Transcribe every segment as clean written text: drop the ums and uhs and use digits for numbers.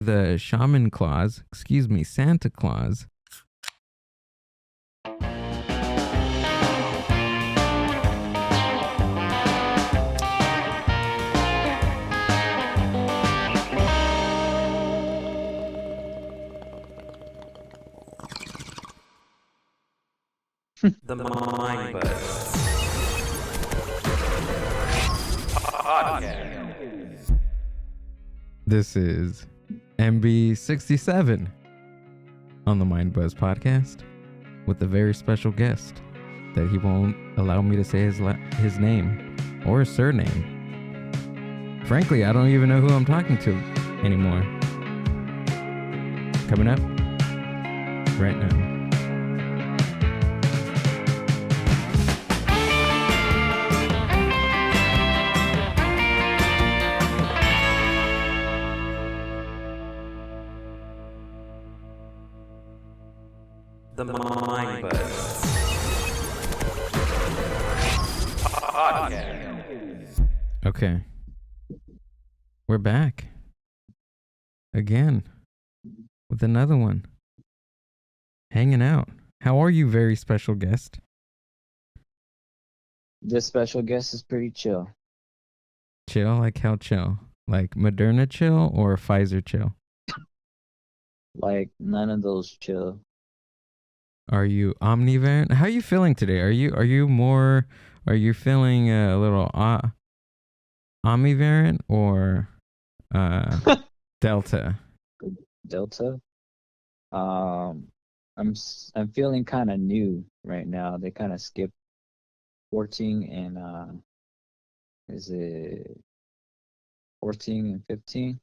the Shaman Claus, excuse me, Santa Claus. The Mindbuzz Podcast. This is MB67 on the Mindbuzz Podcast with a very special guest that he won't allow me to say his name or his surname. Frankly, I don't even know who I'm talking to anymore. Coming up right now. The Mindbuzz Podcast. Okay. We're back. Again. With another one. Hanging out. How are you, very special guest? This special guest is pretty chill. Chill? Like how chill? Like Moderna chill or Pfizer chill? Like none of those chill. Are you omnivariant? How are you feeling today? Are you feeling a little omnivariant or delta? Delta. I'm feeling kind of new right now. They kind of skipped 14 and is it 14 and 15?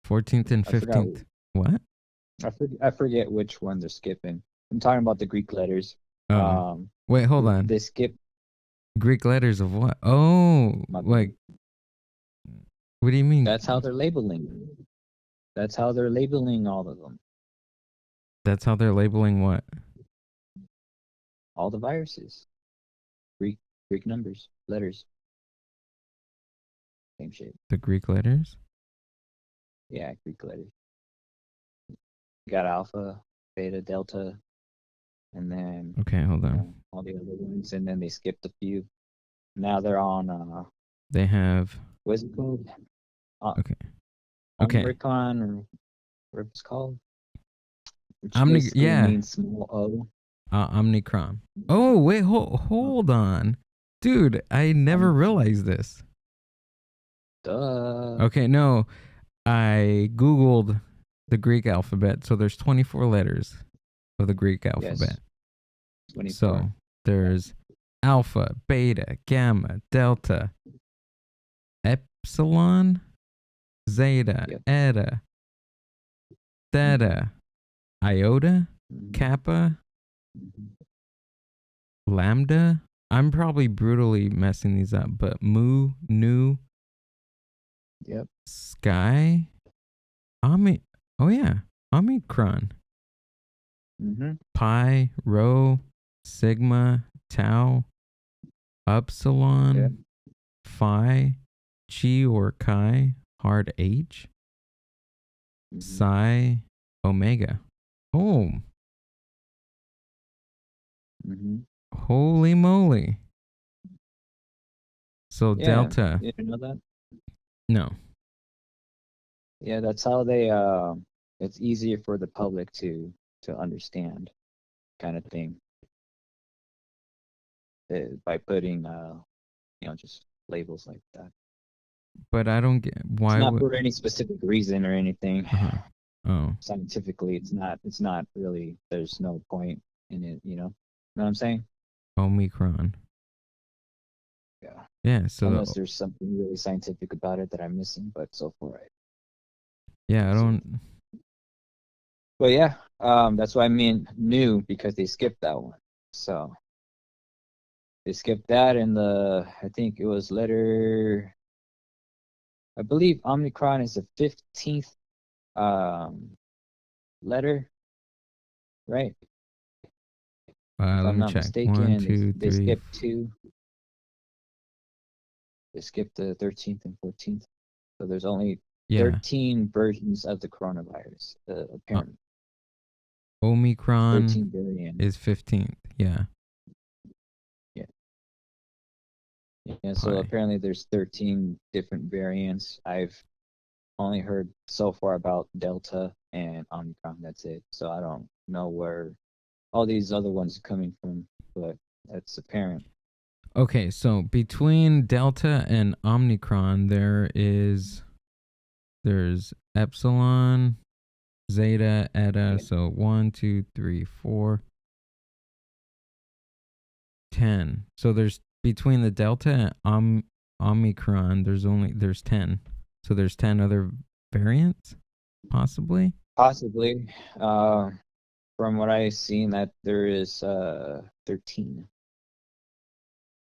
14th and 15th. What? I forget which one they're skipping. I'm talking about the Greek letters. Oh. Wait, hold on. They skip Greek letters of what? Oh, like, what do you mean? That's how they're labeling. That's how they're labeling all of them. That's how they're labeling what? All the viruses. Greek numbers, letters. Same shit. The Greek letters? Yeah, Greek letters. You got alpha, beta, delta, and then okay, hold on. All the other ones, and then they skipped a few. Now they're on. They have. What's it called? Okay. Okay. Omicron, or what it's called. Which yeah. Means small O. Omicron. Oh wait, hold on, dude. I never realized this. Duh. Okay, no, I googled the Greek alphabet, so there's 24 letters of the Greek alphabet. Yes. 24. So there's alpha, beta, gamma, delta, epsilon, zeta, eta, theta, iota, kappa, lambda. I'm probably brutally messing these up, but mu, nu, sky, Omicron. Pi, rho, sigma, tau, upsilon, phi, chi or chi, hard H, psi, omega. Oh. Holy moly. So delta. You didn't know that? No. Yeah, that's how they it's easier for the public to understand, kind of thing. By putting just labels like that. But I don't get why. It's not for any specific reason or anything. Oh. Scientifically, it's not really. There's no point in it. You know what I'm saying? Omicron. Yeah. Yeah. So unless there's something really scientific about it that I'm missing, but so far, yeah, I don't. But yeah, that's why I mean new, because they skipped that one. So they skipped that, and I think it was letter. I believe Omicron is the 15th letter, right? If Let I'm me not check. mistaken, 1, 2, 3. they skipped 2. They skipped the 13th and 14th. So there's only Yeah. 13 versions of the coronavirus, apparently. Omicron 13 variants. is 15th. Yeah. Yeah, so Pi. apparently there's 13 different variants. I've only heard so far about Delta and Omicron. That's it. So I don't know where all these other ones are coming from, but that's apparent. Okay, so between Delta and Omicron, there's Epsilon, Zeta, Eta. Yeah. So 1, 2, 3, 4, 10. So there's between the Delta and Omicron, there's 10. So there's 10 other variants, possibly. Possibly. From what I've seen, that there is 13.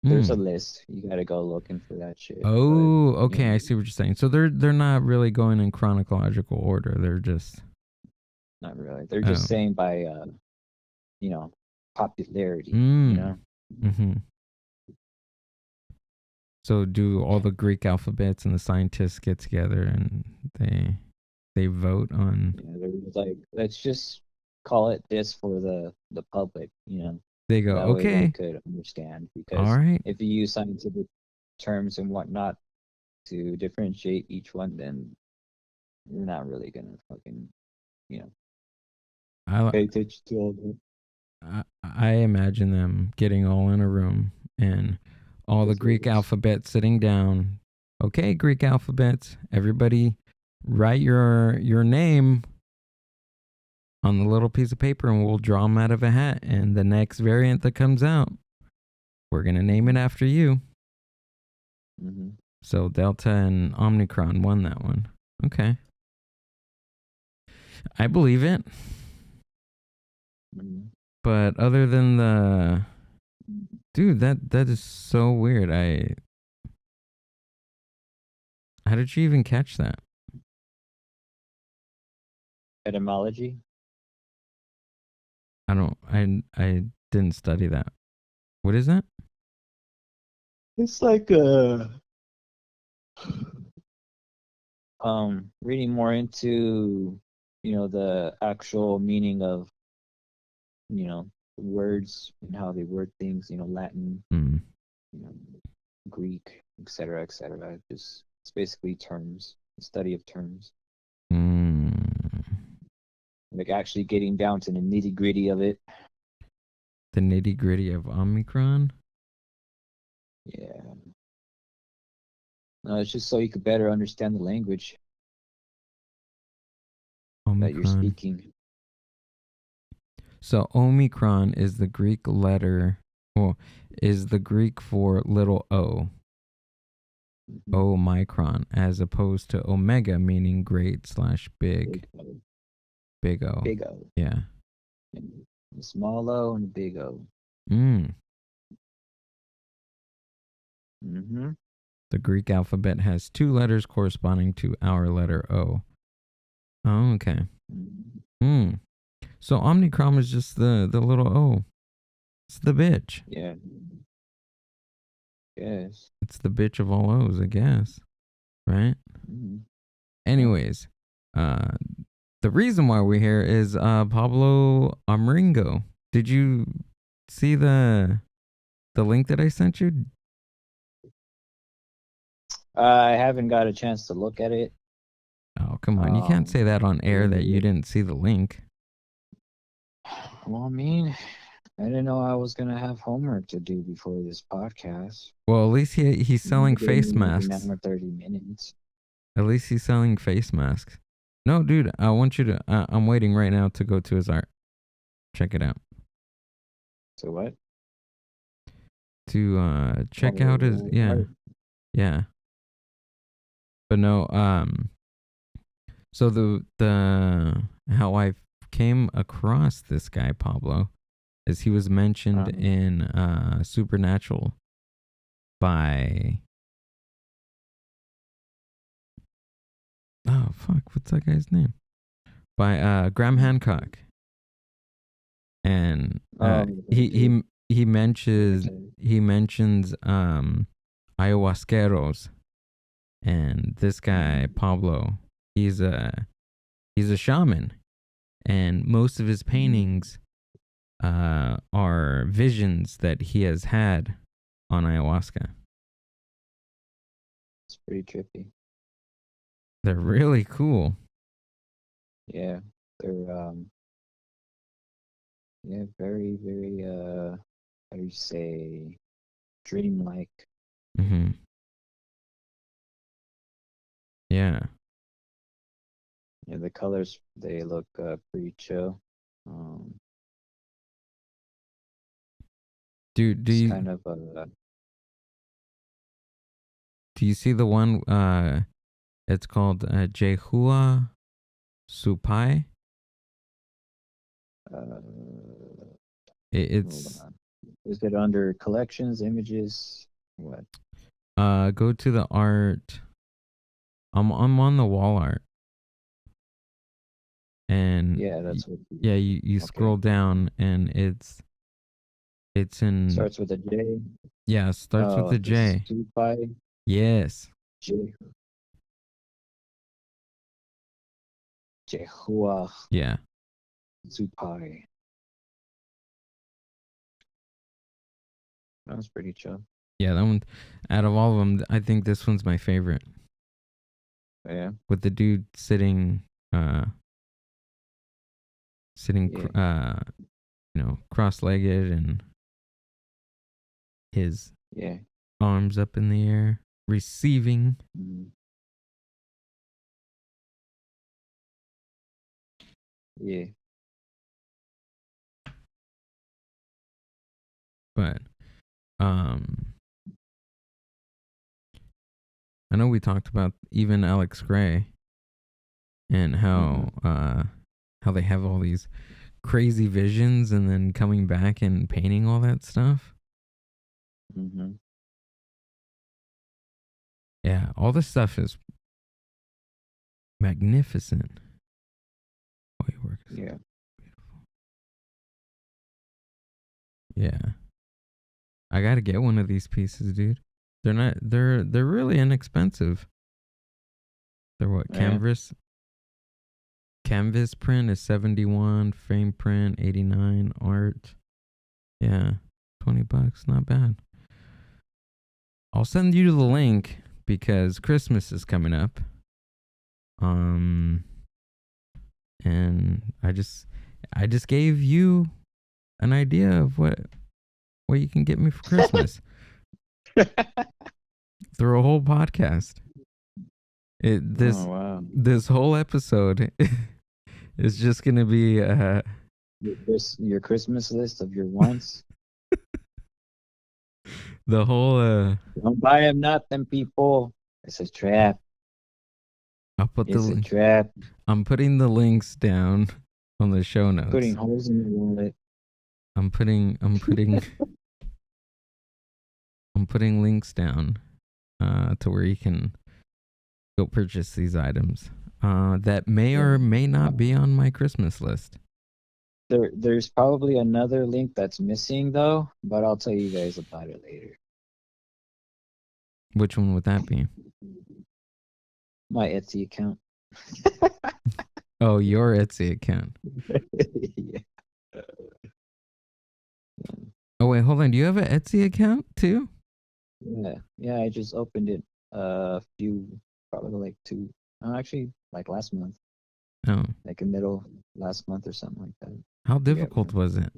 There's a list. You gotta go looking for that shit. Oh, but, okay. I see what you're saying. So they're not really going in chronological order. They're just not really. They're just saying by popularity. Mm-hmm. So do all the Greek alphabets and the scientists get together and they vote on? Yeah, they're like, let's just call it this for the public. They go, that way okay. they could understand, because All right. if you use scientific terms and whatnot to differentiate each one, then you're not really gonna fucking pay attention to all that. I imagine them getting all in a room and all the Greek alphabet sitting down. Okay, Greek alphabets, everybody write your name on the little piece of paper and we'll draw them out of a hat. And the next variant that comes out, we're going to name it after you. Mm-hmm. So Delta and Omicron won that one. Okay. I believe it. Mm-hmm. But other than dude, that is so weird. How did you even catch that? Etymology. I didn't study that. What is that? It's like reading more into the actual meaning of words and how they word things, Latin, Greek, etc., etc. Just it's basically terms, the study of terms. Like actually getting down to the nitty gritty of it. The nitty gritty of Omicron? Yeah. No, it's just so you could better understand the language that you're speaking. So Omicron is the Greek letter, is the Greek for little o. Mm-hmm. Omicron, as opposed to omega, meaning great / big. Big O. Big O. Yeah. A small O and a big O. Mm-hmm. The Greek alphabet has 2 letters corresponding to our letter O. Oh, okay. Mm-hmm. So Omicron is just the little O. It's the bitch. Yeah. Yes. It's the bitch of all O's, I guess. Right? Mm-hmm. Anyways, the reason why we're here is Pablo Amaringo. Did you see the link that I sent you? I haven't got a chance to look at it. Oh, come on. You can't say that on air that you didn't see the link. Well, I mean, I didn't know I was going to have homework to do before this podcast. Well, at least he's selling face masks. For 30 minutes. At least he's selling face masks. No, dude, I want you to... I'm waiting right now to go to his art. Check it out. So what? To check out his... Yeah. Art. Yeah. But no, so the how I came across this guy, Pablo, is he was mentioned in Supernatural by... Oh, fuck. What's that guy's name? By Graham Hancock. And he mentions ayahuasqueros. And this guy, Pablo, he's a shaman, and most of his paintings are visions that he has had on ayahuasca. It's pretty trippy. They're really cool. Yeah, they're yeah, very, very how do you say, dreamlike. Mm-hmm. Yeah. Yeah, the colors, they look pretty chill. Um, Do it's you kind of do you see the one? It's called Jehua Supai. hold It's on. Is it under collections, images? What? go to the art. I'm on the wall art, and Yeah, that's what. yeah, you Okay. scroll down, and it's in Starts with a J. yeah, it starts with a J. Supai Yes. J. Jehua Yeah. Supai. That was pretty chill. Yeah, that one. Out of all of them, I think this one's my favorite. Yeah. With the dude sitting, Yeah. cross-legged, and his Yeah. arms up in the air, receiving. Mhm. Yeah. But I know we talked about even Alex Gray, and how they have all these crazy visions, and then coming back and painting all that stuff. Mm-hmm. Yeah, all this stuff is magnificent. Oh, your work is Yeah. beautiful. Yeah, I gotta get one of these pieces, dude. They're really inexpensive. They're what, Yeah. canvas print is 71, frame print 89, art. Yeah, $20, not bad. I'll send you the link because Christmas is coming up. And I just gave you an idea of what you can get me for Christmas through a whole podcast. Oh, wow. This whole episode is just gonna be Your Christmas list of your wants. the whole Don't buy them nothing, people. It's a trap. I'll put It's the a trap. I'm putting the links down on the show notes. Putting holes in your wallet. I'm putting I'm putting links down to where you can go purchase these items that may or may not be on my Christmas list. There's probably another link that's missing though, but I'll tell you guys about it later. Which one would that be? My Etsy account. Oh, your Etsy account. Yeah. Oh wait, hold on. Do you have an Etsy account too? Yeah, I just opened it probably like actually like last month, Oh, like in middle last month or something like that. how difficult was it?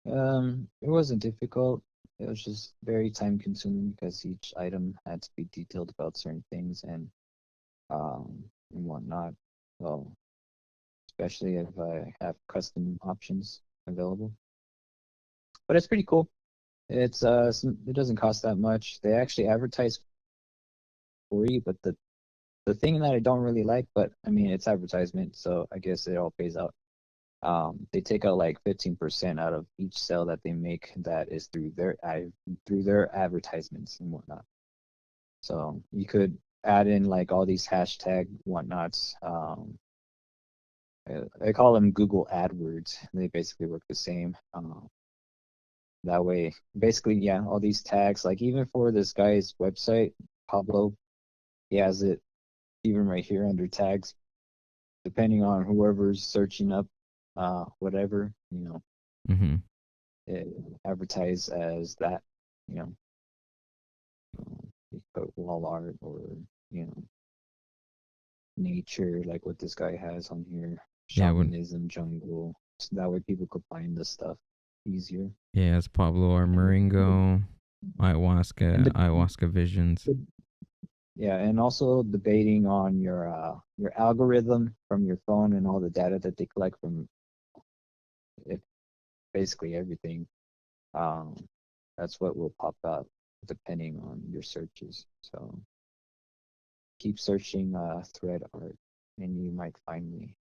It wasn't difficult. It was just very time consuming because each item had to be detailed about certain things and whatnot. Well, especially if I have custom options available. But it's pretty cool. It's it doesn't cost that much. They actually advertise for you, but the thing that I don't really like, but I mean it's advertisement, so I guess it all pays out. They take out like 15% out of each sale that they make that is through their advertisements and whatnot. So you could add in like all these hashtag whatnots. I call them Google AdWords. They basically work the same. That way, basically, yeah, all these tags, like even for this guy's website, Pablo, he has it even right here under tags, depending on whoever's searching up whatever, Mm-hmm. it advertise as that, you put wall art or, you know, nature, like what this guy has on here, Yeah, shamanism, jungle. So that way people could find this stuff easier. yeah, it's Pablo Armaringo, And ayahuasca visions. yeah, and also debating on your algorithm from your phone and all the data that they collect from it, basically everything. Um, that's what will pop up depending on your searches. So keep searching thread art, and you might find me.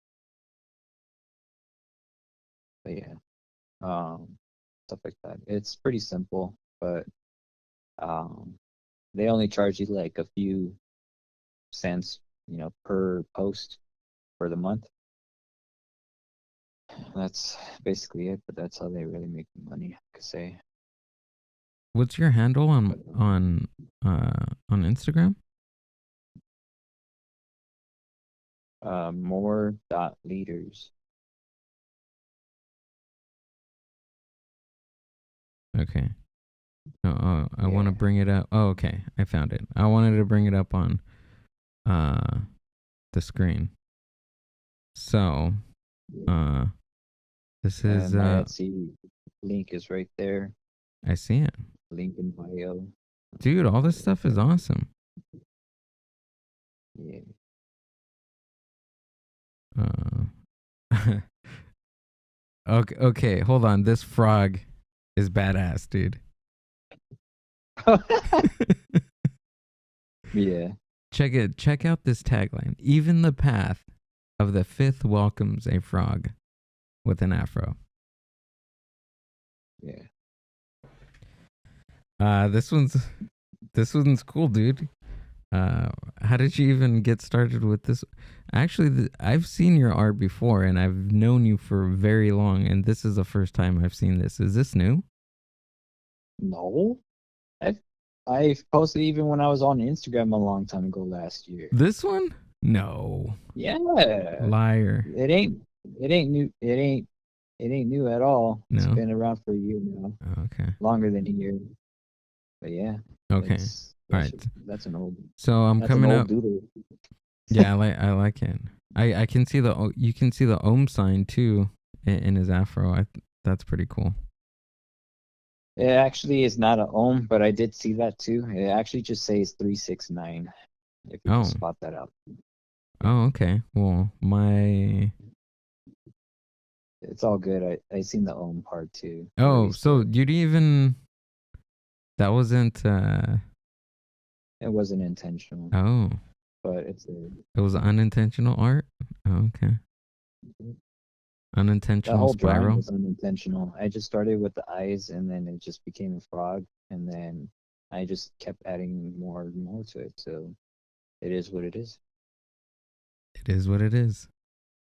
But yeah, stuff like that. It's pretty simple, but um, they only charge you like a few cents, per post for the month. That's basically it, but that's how they really make money, I could say. What's your handle on Instagram? More dot leaders. Okay. I want to Yeah. bring it up. Oh, okay. I found it. I wanted to bring it up on the screen. So, this is And my Etsy link is right there. I see it. Link in bio. Dude, all this stuff is awesome. Yeah. Okay, hold on. This frog is badass, dude. Yeah. Check out this tagline. Even the path of the fifth welcomes a frog with an afro. Yeah. This one's cool, dude. How did you even get started with this? Actually, I've seen your art before, and I've known you for very long, and this is the first time I've seen this. Is this new? No. I posted even when I was on Instagram a long time ago last year. This one? No. Yeah. Liar. It ain't new. It ain't new at all. It's No? been around for a year now. Okay. Longer than a year. But yeah. Okay. All right. That's an old. So I'm That's coming an up. old doodle. Yeah, I like it. I can see you can see the Ohm sign too in his afro. That's pretty cool. It actually is not an ohm, but I did see that too. It actually just says 369. If you can spot that out. Oh, okay. Well, it's all good. I seen the ohm part too. Oh, so you didn't even. That wasn't. It wasn't intentional. Oh. But it was unintentional art? Oh, okay. Unintentional the whole spiral? drawing was unintentional. I just started with the eyes, and then it just became a frog, and then I just kept adding more and more to it. So it is what it is. It is what it is.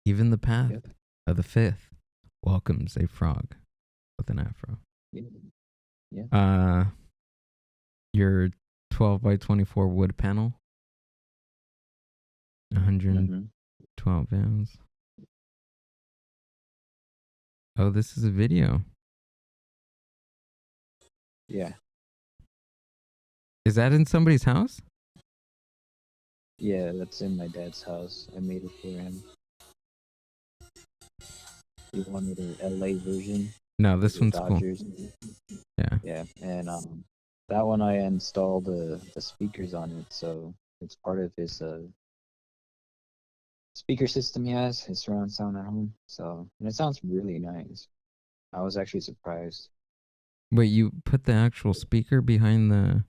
Even the path of the fifth welcomes a frog with an afro. Yeah. Your 12 by 24 wood panel. 112 pounds. Oh, this is a video. Yeah. Is that in somebody's house? Yeah, that's in my dad's house. I made it for him. You wanted an LA version? No, this one's Dodgers. Cool. Yeah. Yeah, and that one I installed the speakers on it, so it's part of his speaker system he has, his surround sound at home. So, and it sounds really nice. I was actually surprised. Wait, you put the actual speaker behind the...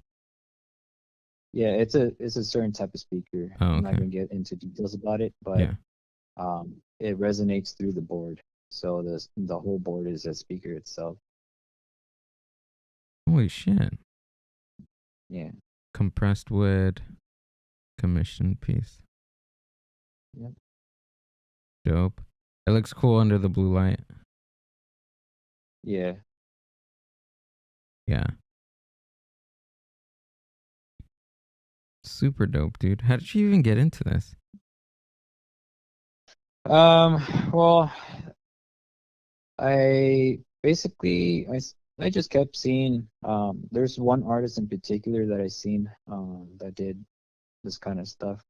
Yeah, it's a certain type of speaker. Oh, okay. I'm not gonna get into details about it, but it resonates through the board. So the whole board is a speaker itself. Holy shit. Yeah. Compressed wood, commissioned piece. Yep. Dope. It looks cool under the blue light. Yeah. Yeah. Super dope, dude. How did you even get into this? Well, I basically I just kept seeing there's one artist in particular that I seen that did this kind of stuff.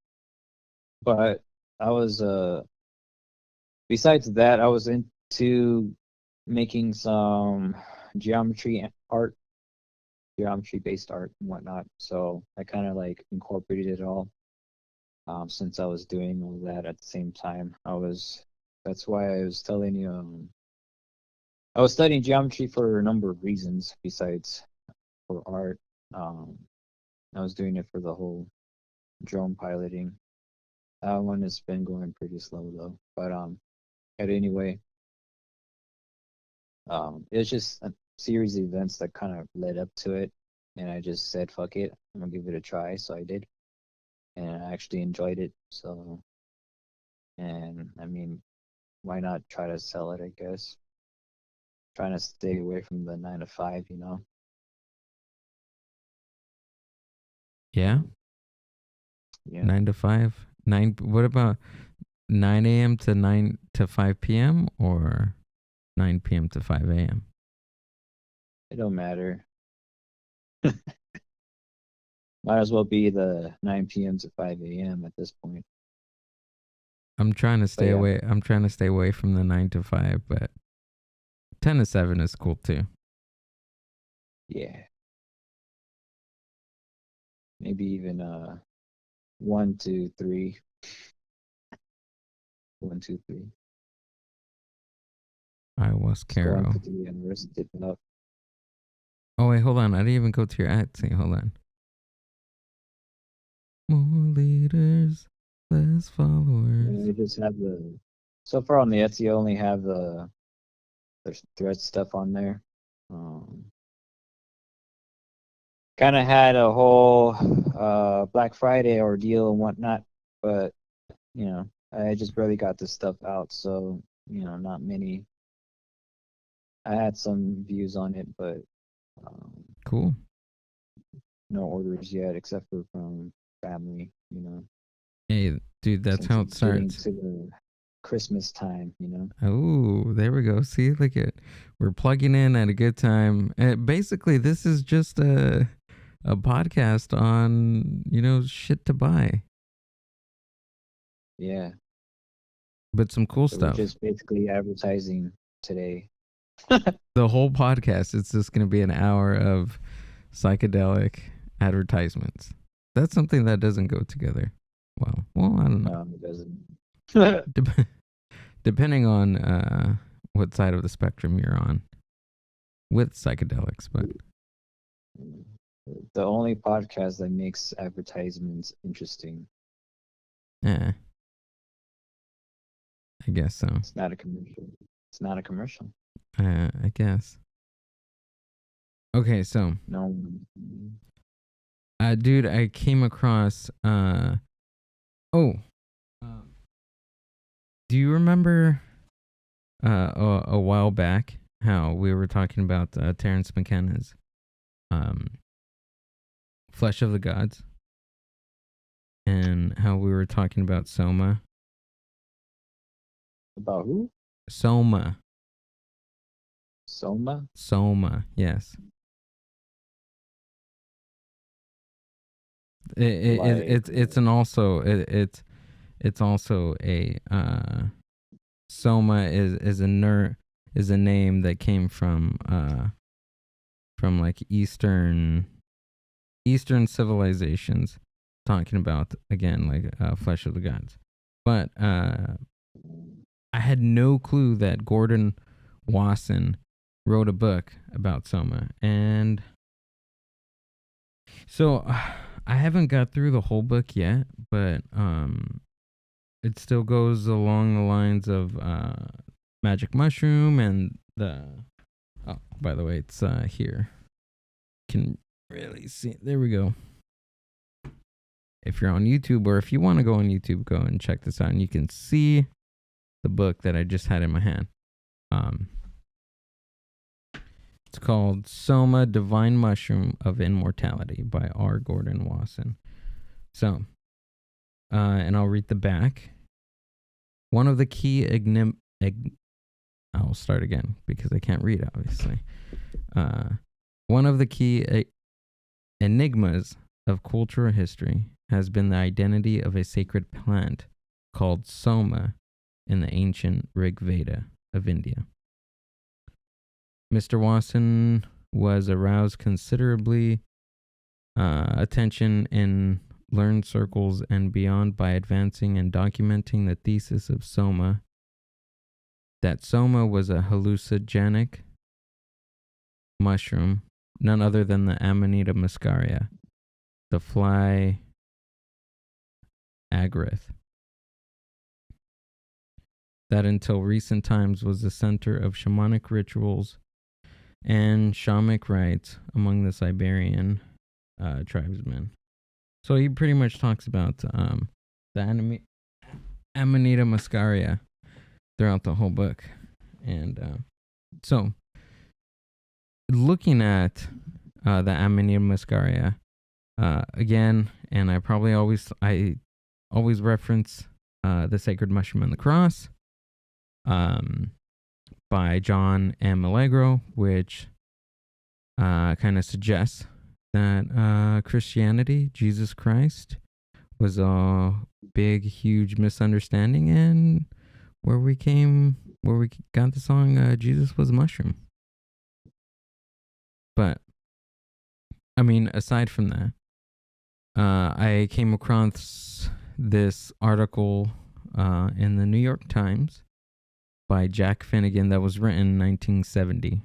But I was besides that I was into making some art, geometry based art and whatnot. So I kind of like incorporated it all. Since I was doing all that at the same time, that's why I was telling you I was studying geometry for a number of reasons besides for art. Um, I was doing it for the whole drone piloting. That one has been going pretty slow though. But anyway, it's just a series of events that kind of led up to it, and I just said, "Fuck it, I'm gonna give it a try." So I did, and I actually enjoyed it. So, and I mean, why not try to sell it? I guess trying to stay away from the 9 to 5, you know. Yeah. Yeah. 9 to 5. What about 9 a.m. to 5 p.m. or 9 p.m. to 5 a.m.? It don't matter. Might as well be the 9 p.m. to 5 a.m. at this point. I'm trying to stay yeah. away. I'm trying to stay away from the 9 to 5, but 10 to 7 is cool too. Yeah. Maybe even 1 to 3. 1, 2, 3. I was Just go on Caro. to 3 and rest it up. Oh wait, hold on. I didn't even go to your Etsy. Hold on. More leaders, less followers. I just have so far on the Etsy I only have there's thread stuff on there. Kind of had a whole Black Friday ordeal and whatnot, but you know, I just barely got this stuff out, so you know, not many. I had some views on it, but Cool. no orders yet, except for from family. You know, Hey, dude, that's since how it it's getting starts. to the Christmas time, you know. Oh, there we go. See, look at we're plugging in at a good time. Basically, this is just a podcast on shit to buy, Yeah, but some cool so we're stuff. just basically advertising today. The whole podcast is just going to be an hour of psychedelic advertisements. That's something that doesn't go together. Well, I don't know. It doesn't. Depending on what side of the spectrum you're on with psychedelics, but The only podcast that makes advertisements interesting. I guess so. It's not a commercial. It's not a commercial. I guess. Okay, so No. dude, I came across do you remember a while back how we were talking about Terrence McKenna's Flesh of the Gods, and how we were talking about Soma? About who? Soma, yes. It's also a Soma is a name that came from like Eastern civilizations, talking about again like Flesh of the Gods. But I had no clue that Gordon Wasson wrote a book about Soma, and so I haven't got through the whole book yet, but it still goes along the lines of Magic Mushroom and by the way, it's here. Can really see. There we go. If you're on YouTube, or if you want to go on YouTube, go and check this out, and you can see the book that I just had in my hand. It's called Soma, Divine Mushroom of Immortality by R. Gordon Wasson. So, and I'll read the back. One of the key I'll start again because I can't read, obviously. One of the key enigmas of cultural history has been the identity of a sacred plant called Soma in the ancient Rigveda of India. Mr. Wasson was aroused considerably attention in learned circles and beyond by advancing and documenting the thesis of Soma, that Soma was a hallucinogenic mushroom, none other than the Amanita Muscaria, the fly agaric, that until recent times was the center of shamanic rituals and shamanic rites among the Siberian tribesmen. So he pretty much talks about the Amanita Muscaria throughout the whole book. And so looking at the Amanita Muscaria again, and I always reference The Sacred Mushroom and the Cross by John M. Allegro, which kind of suggests that Christianity, Jesus Christ, was a big, huge misunderstanding, and where we got the song Jesus was a mushroom. But I mean, aside from that, I came across this article in the New York Times by Jack Finnegan that was written in 1970.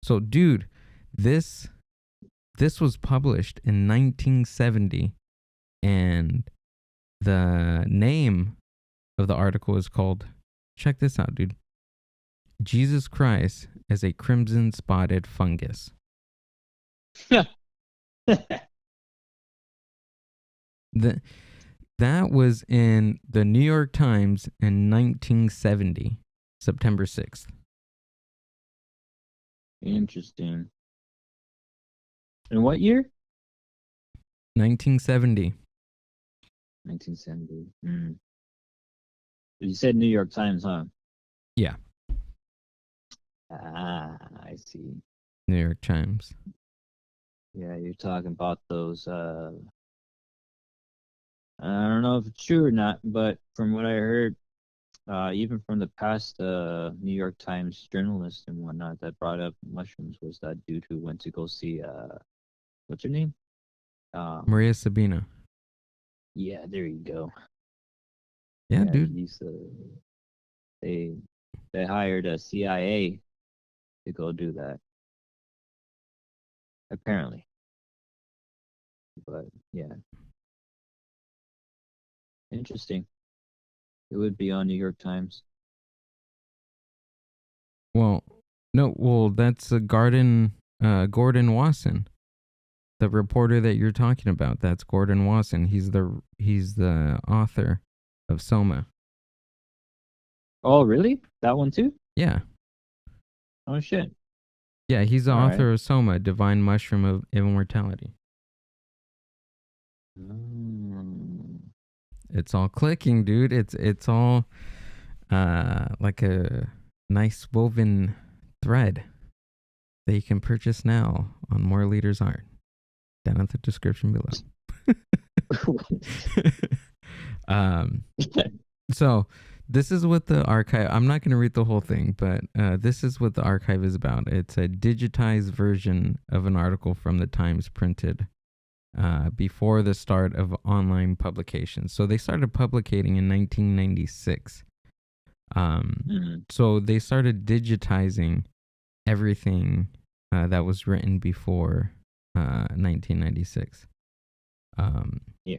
So, dude, this was published in 1970, and the name of the article is called, check this out, dude, Jesus Christ as a Crimson Spotted Fungus. That was in the New York Times in 1970, September 6th. Interesting. In what year? 1970. 1970. You said New York Times, huh? Yeah. Ah, I see. New York Times. Yeah, you're talking about those, I don't know if it's true or not, but from what I heard, even from the past New York Times journalists and whatnot that brought up mushrooms was that dude who went to go see, what's her name? Maria Sabina. Yeah, there you go. Yeah, dude. He's, they hired a CIA to go do that. Apparently. But yeah. Interesting. It would be on New York Times. Well, that's Gordon Wasson. The reporter that you're talking about, that's Gordon Wasson. He's the author of Soma. Oh, really? That one too? Yeah. Oh, shit. Yeah, he's the author of Soma, Divine Mushroom of Immortality. It's all clicking, dude. It's all like a nice woven thread that you can purchase now on More Leaders Art. Down at the description below. So this is what the archive, I'm not going to read the whole thing, but this is what the archive is about. It's a digitized version of an article from the Times printed before the start of online publications. So they started publicating in 1996. So they started digitizing everything that was written before 1996. Yeah.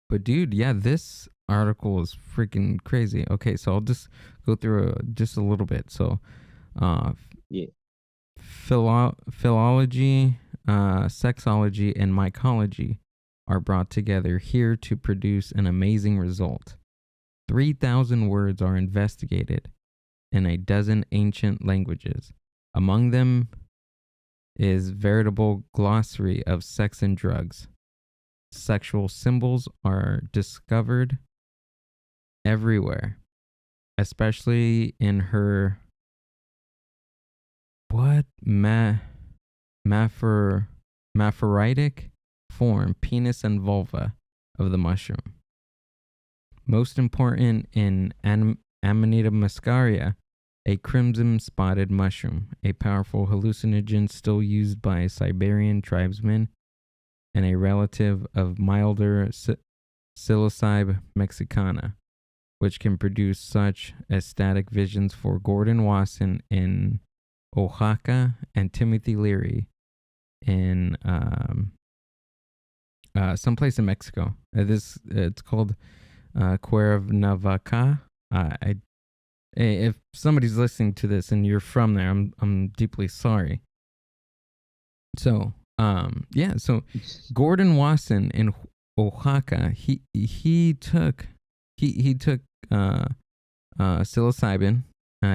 But dude, yeah, this article is freaking crazy. Okay, so I'll just go through just a little bit. So, philology, sexology, and mycology are brought together here to produce an amazing result. 3,000 words are investigated in a dozen ancient languages. Among them is veritable glossary of sex and drugs. Sexual symbols are discovered everywhere, especially in her maphoritic form, penis and vulva of the mushroom. Most important in Amanita muscaria, a crimson-spotted mushroom, a powerful hallucinogen still used by Siberian tribesmen and a relative of milder psilocybe mexicana, which can produce such ecstatic visions for Gordon Wasson in Oaxaca and Timothy Leary in someplace in Mexico. It's called Cuernavaca. If somebody's listening to this and you're from there, I'm deeply sorry. So so Gordon Wasson in Oaxaca, he took psilocybin.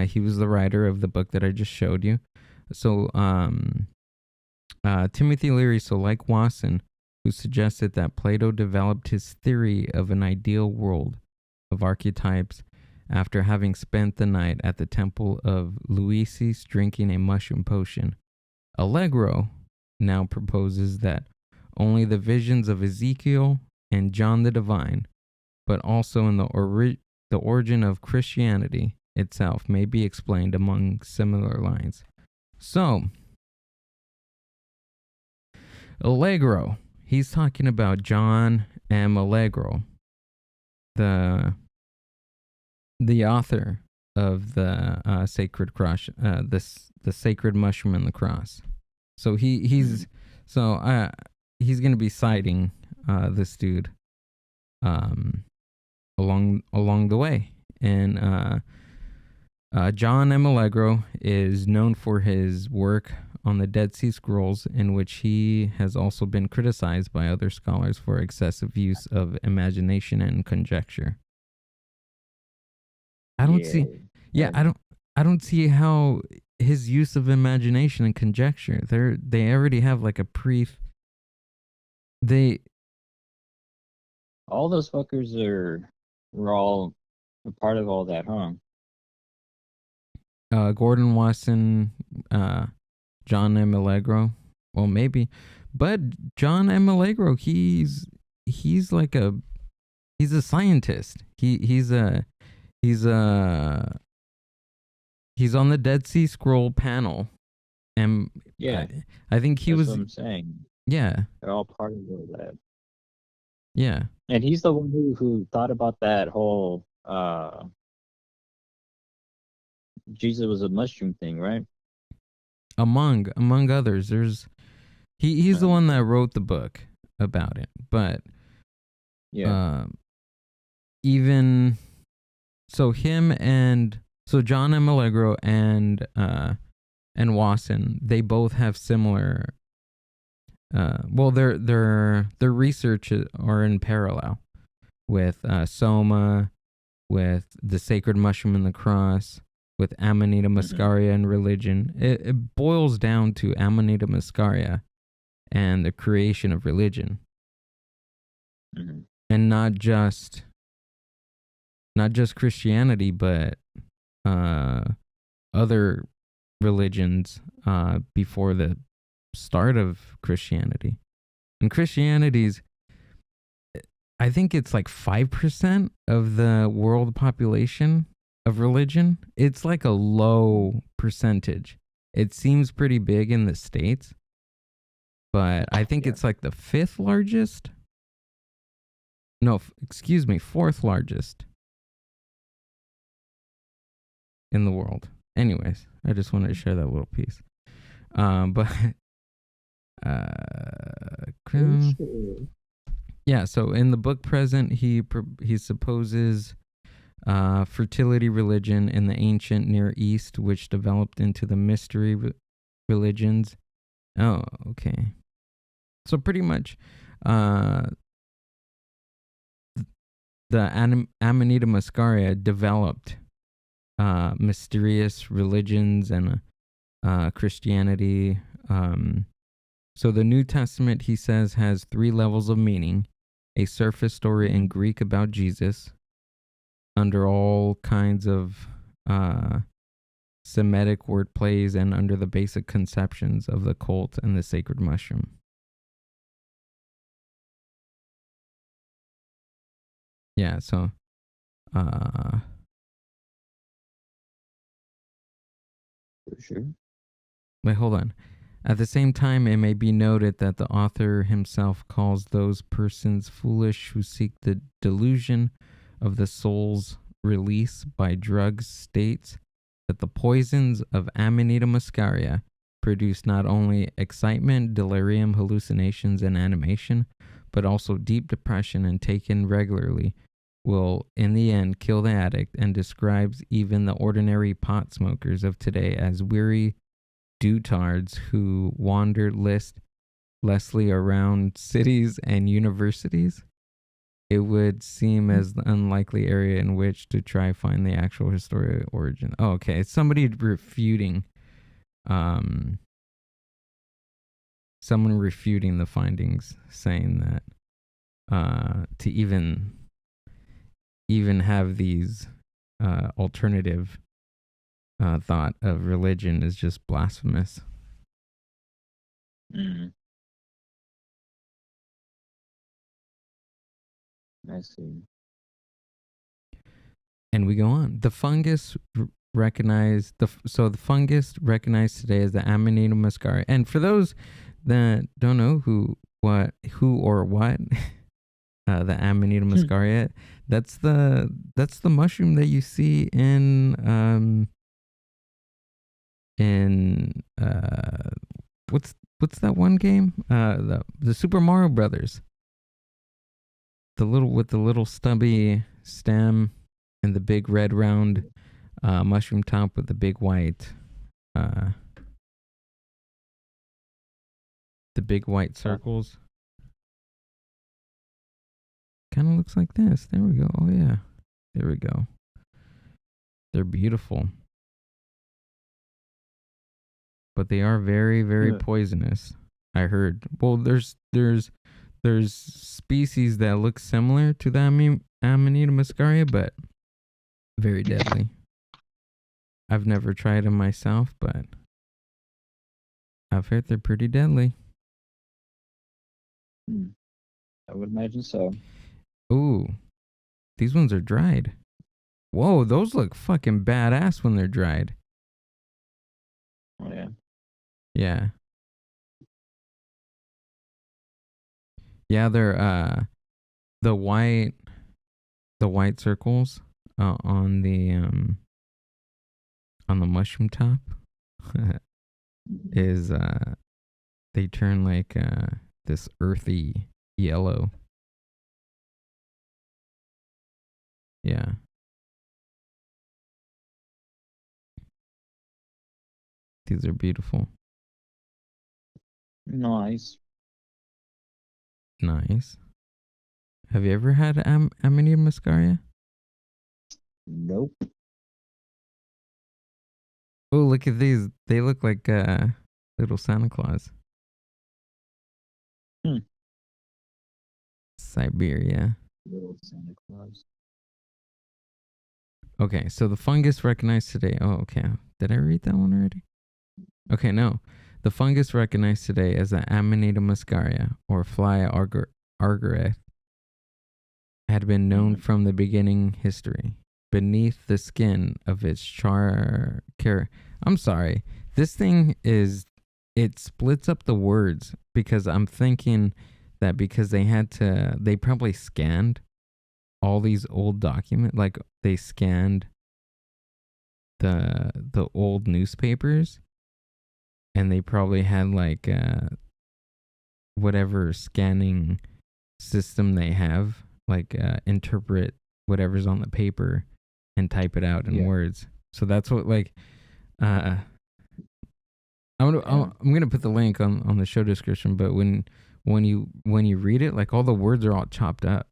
He was the writer of the book that I just showed you. So Timothy Leary, so like Wasson, who suggested that Plato developed his theory of an ideal world of archetypes after having spent the night at the temple of Luisis drinking a mushroom potion. Allegro now proposes that only the visions of Ezekiel and John the Divine, but also in the origin of Christianity itself, may be explained among similar lines. So, Allegro, he's talking about John M. Allegro, the author of the Sacred Cross, the Sacred Mushroom and the Cross. So he's going to be citing this dude along the way. And John M. Allegro is known for his work on the Dead Sea Scrolls, in which he has also been criticized by other scholars for excessive use of imagination and conjecture. I don't see how his use of imagination and conjecture, they already have like a all those fuckers were all a part of all that, huh? Gordon Wasson, John M. Allegro, well maybe, but John M. Allegro, he's a scientist. He's on the Dead Sea Scroll panel, and yeah, I think he was. What I'm saying. Yeah, they're all part of all that. Yeah, and he's the one who thought about that whole Jesus was a mushroom thing, right? Among others, he's the one that wrote the book about it, but even so, John M. Allegro and Wasson, they both have similar. Their research are in parallel with Soma, with the Sacred Mushroom and the Cross, with Amanita Muscaria and religion. It boils down to Amanita Muscaria and the creation of religion, and not just Christianity, but other religions before the start of Christianity. And Christianity's, I think it's like 5% of the world population of religion. It's like a low percentage. It seems pretty big in the States, but I think it's like the fourth largest in the world. Anyways, I just wanted to share that little piece. So in the book present, he supposes fertility religion in the ancient Near East, which developed into the mystery religions. Oh, okay. So pretty much, the Amanita Muscaria developed mysterious religions and Christianity. So the New Testament, he says, has 3 levels of meaning: a surface story in Greek about Jesus, under all kinds of Semitic wordplays and under the basic conceptions of the cult and the sacred mushroom. Yeah, so For sure. wait, hold on. At the same time, it may be noted that the author himself calls those persons foolish who seek the delusion of the soul's release by drugs, states that the poisons of Amanita Muscaria produce not only excitement, delirium, hallucinations, and animation, but also deep depression, and taken regularly will in the end kill the addict, and describes even the ordinary pot smokers of today as weary doutards who wander listlessly around cities and universities. It would seem as the unlikely area in which to try find the actual historical origin. Oh, okay. It's somebody refuting someone refuting the findings, saying that to even have these alternative thought of religion is just blasphemous. Mm. I see. And we go on. The fungus recognized the fungus recognized today as the Amanita muscaria. And for those that don't know who or what the Amanita muscaria, that's the mushroom that you see in what's that one game? The Super Mario Brothers. The little stubby stem and the big red round mushroom top with the big white circles. Kind of looks like this. There we go. Oh yeah. There we go. They're beautiful. But they are very, very poisonous, I heard. Well, there's species that look similar to the Amanita muscaria, but very deadly. I've never tried them myself, but I've heard they're pretty deadly. I would imagine so. Ooh, these ones are dried. Whoa, those look fucking badass when they're dried. Oh yeah. Yeah. Yeah, they're the white circles on the mushroom top is they turn like this earthy yellow. Yeah. These are beautiful. Nice. Nice. Have you ever had Amanita muscaria? Nope. Oh, look at these. They look like little Santa Claus. Siberia. Little Santa Claus. Okay, so the fungus recognized today. Oh, okay. Did I read that one already? Okay, no. The fungus recognized today as the Amanita muscaria, or fly argyrath, had been known from the beginning history. Beneath the skin of its I'm sorry. This thing it splits up the words, because I'm thinking that because they probably scanned all these old documents, like they scanned the old newspapers, and they probably had like whatever scanning system they have, like interpret whatever's on the paper and type it out in words. So that's what like I'm gonna put the link on the show description, but when you read it, like all the words are all chopped up.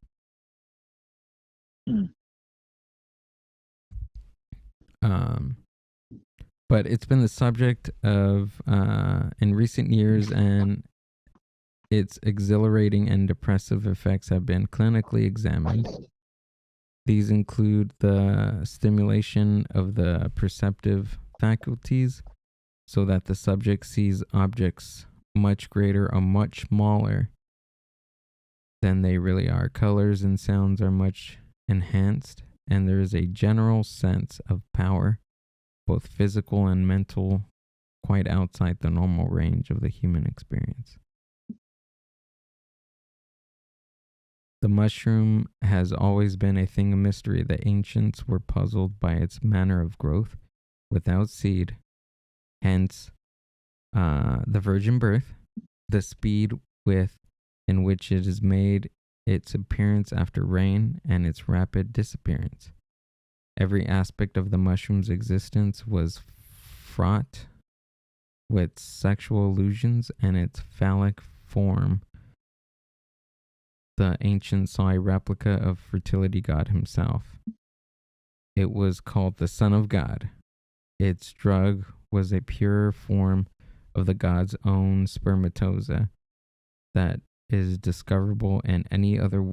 But it's been the subject of in recent years, and its exhilarating and depressive effects have been clinically examined. These include the stimulation of the perceptive faculties so that the subject sees objects much greater or much smaller than they really are. Colors and sounds are much enhanced, and there is a general sense of power, both physical and mental, quite outside the normal range of the human experience. The mushroom has always been a thing of mystery. The ancients were puzzled by its manner of growth without seed, hence the virgin birth, the speed in which it has made its appearance after rain, and its rapid disappearance. Every aspect of the mushroom's existence was fraught with sexual illusions, and its phallic form, the ancients saw a replica of fertility god himself. It was called the Son of God. Its drug was a pure form of the god's own spermatozoa that is discoverable in any other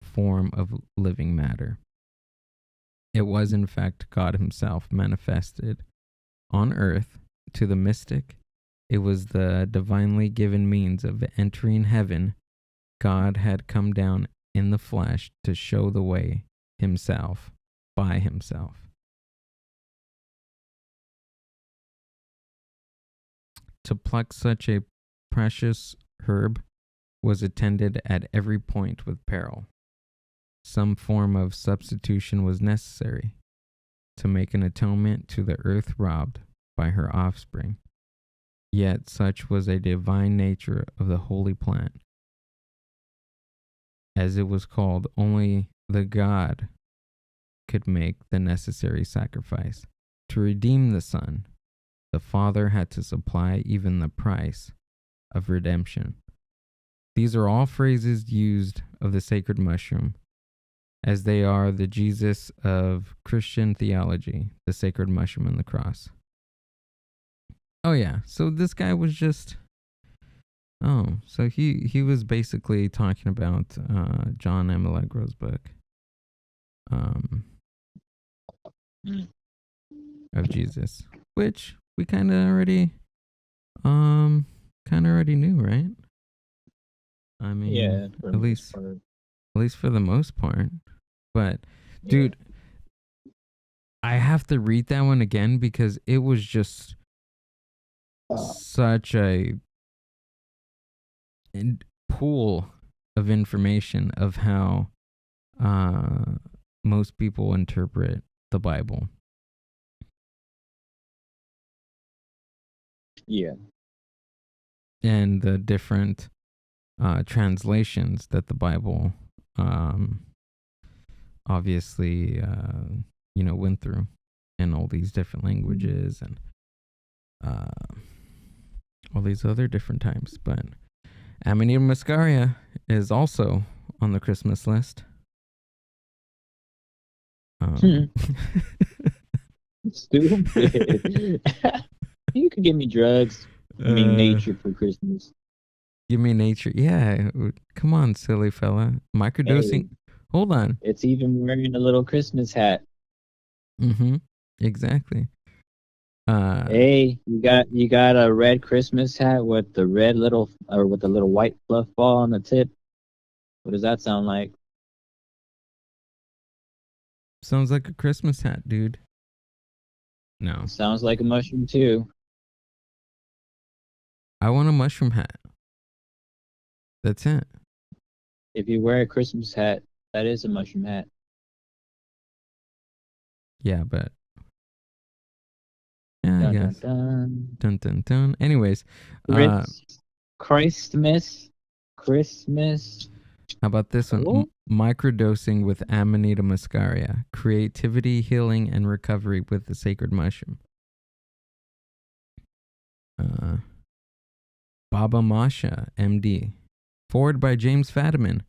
form of living matter. It was, in fact, God himself manifested on earth to the mystic. It was the divinely given means of entering heaven. God had come down in the flesh to show the way himself, by himself. To pluck such a precious herb was attended at every point with peril. Some form of substitution was necessary to make an atonement to the earth robbed by her offspring. Yet such was a divine nature of the holy plant. As it was called, only the God could make the necessary sacrifice. To redeem the Son, the Father had to supply even the price of redemption. These are all phrases used of the sacred mushroom, as they are the Jesus of Christian theology, the sacred mushroom and the cross. Oh yeah, so this guy was just... Oh, so he was basically talking about John M. Allegro's book of Jesus, which we kind of already knew, right? I mean, Yeah, at least for the most part. But dude, I have to read that one again because it was just such a pool of information of how most people interpret the Bible. Yeah. And the different translations that the Bible obviously went through in all these different languages and all these other different times. But Amanita Muscaria is also on the Christmas list. Stupid. You could give me drugs. I mean, nature for Christmas. Give me nature. Yeah. Come on, silly fella. Microdosing. Hey, hold on. It's even wearing a little Christmas hat. Mm-hmm. Exactly. Hey, you got a red Christmas hat with the red little with the little white fluff ball on the tip. What does that sound like? Sounds like a Christmas hat, dude. No. Sounds like a mushroom too. I want a mushroom hat. That's it. If you wear a Christmas hat, that is a mushroom hat. Yeah, but yeah, I guess. Dun dun dun. Anyways, Christmas. How about this one? Microdosing with Amanita Muscaria. Creativity, healing, and recovery with the sacred mushroom. Baba Masha, MD. Forward by James Fadiman.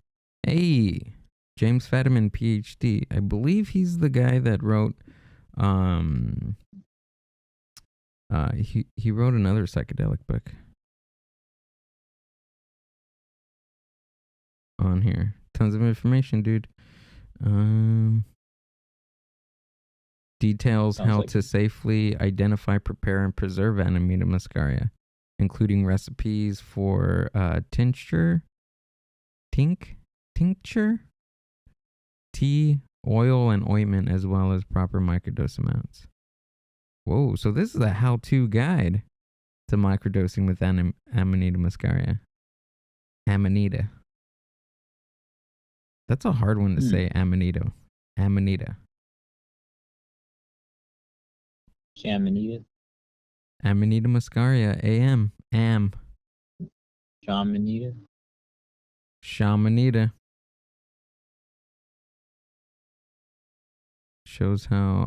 Hey, James Fadiman, PhD. I believe he's the guy that wrote. He wrote another psychedelic book. On here, tons of information, dude. Details Sounds how like to it. safely identify, prepare, and preserve Amanita muscaria, including recipes for tincture, tea, oil, and ointment, as well as proper microdose amounts. Whoa, so this is a how-to guide to microdosing with Amanita muscaria. Amanita. That's a hard one to say, Amanita. Amanita. Shamanita. Amanita muscaria, am. Shamanita. Shamanita. Shows how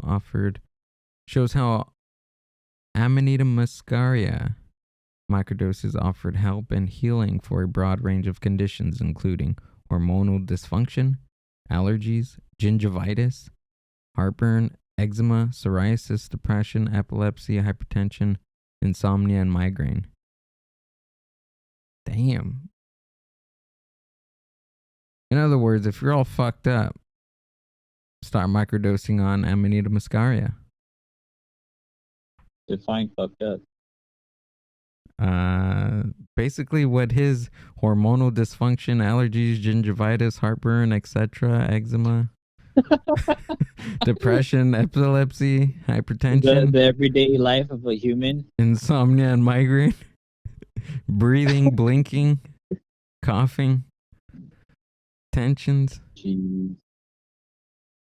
Amanita muscaria microdoses offered help and healing for a broad range of conditions, including hormonal dysfunction, allergies, gingivitis, heartburn, eczema, psoriasis, depression, epilepsy, hypertension, insomnia, and migraine. Damn. In other words, if you're all fucked up, start microdosing on Amanita muscaria. Define fucked up. Basically what his hormonal dysfunction, allergies, gingivitis, heartburn, etc., eczema, depression, epilepsy, hypertension, The everyday life of a human. insomnia, and migraine, breathing, blinking, coughing, tensions. Jeez.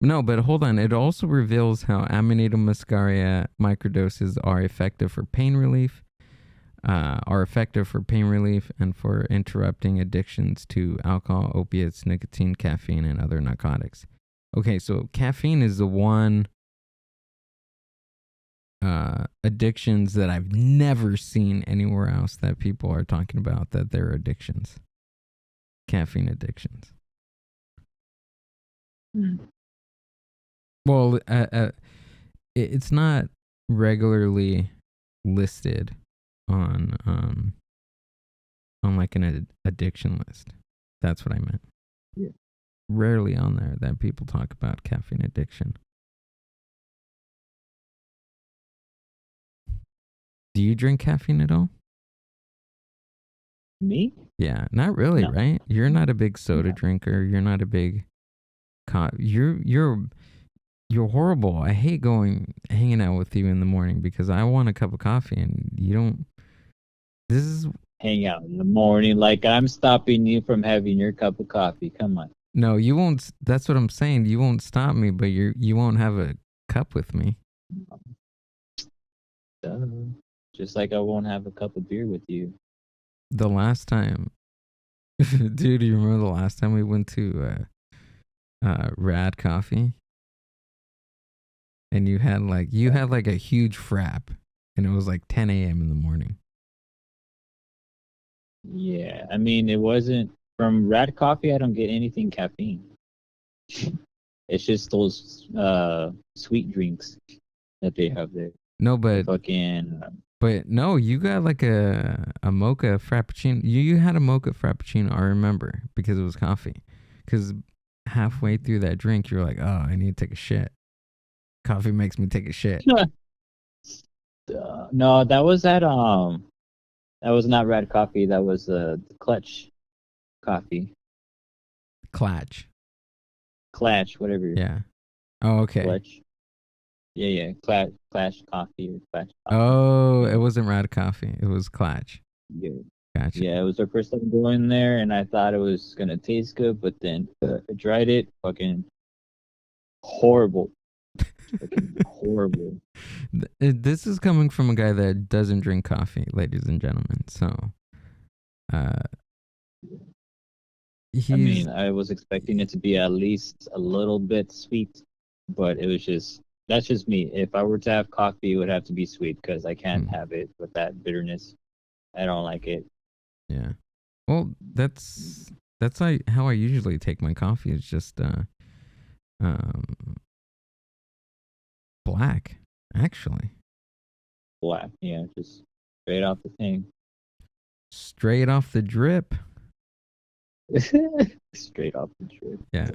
No, but hold on. It also reveals how Amanita muscaria microdoses are effective for pain relief, and for interrupting addictions to alcohol, opiates, nicotine, caffeine, and other narcotics. Okay, so caffeine is the one addictions that I've never seen anywhere else that people are talking about that they're addictions. Caffeine addictions. Well, it's not regularly listed on like an addiction list. That's what I meant. Yeah. Rarely on there that people talk about caffeine addiction. Do you drink caffeine at all? Me? Yeah, not really, No. right? You're not a big soda No. drinker. You're not a big you're horrible. I hate hanging out with you in the morning because I want a cup of coffee and you don't. This is Hang out in the morning like I'm stopping you from having your cup of coffee. Come on. no, you won't. That's what I'm saying. You won't stop me, but you won't have a cup with me. Duh. Just like I won't have a cup of beer with you. The last time, dude, you remember the last time we went to Rad Coffee? And you had like a huge frap, and it was like 10 a.m. in the morning. Yeah, I mean, it wasn't from Rad Coffee. I don't get anything caffeine. It's just those sweet drinks that they have there. No, but Fucking. But no, you got like a mocha frappuccino. You had a mocha frappuccino, I remember, because it was coffee. Because halfway through that drink, you're like, oh, I need to take a shit. Coffee makes me take a shit. No, that was at that was not Rad Coffee. That was Clutch Coffee. Clutch. Clash, whatever. Yeah. Oh, okay. Clutch. Yeah. Clash Coffee or Clash Coffee. Oh, it wasn't Rad Coffee. It was Clutch. Yeah. Gotcha. Yeah, it was our first time going there, and I thought it was gonna taste good, but then I tried it. Fucking horrible. Fucking horrible. This is coming from a guy that doesn't drink coffee, ladies and gentlemen. So, I mean, I was expecting it to be at least a little bit sweet, but it was that's just me. If I were to have coffee, it would have to be sweet because I can't have it with that bitterness. I don't like it. Yeah. Well, that's how I usually take my coffee. It's just black, actually. Black, yeah, just straight off the thing. Straight off the drip. Straight off the drip. Yeah.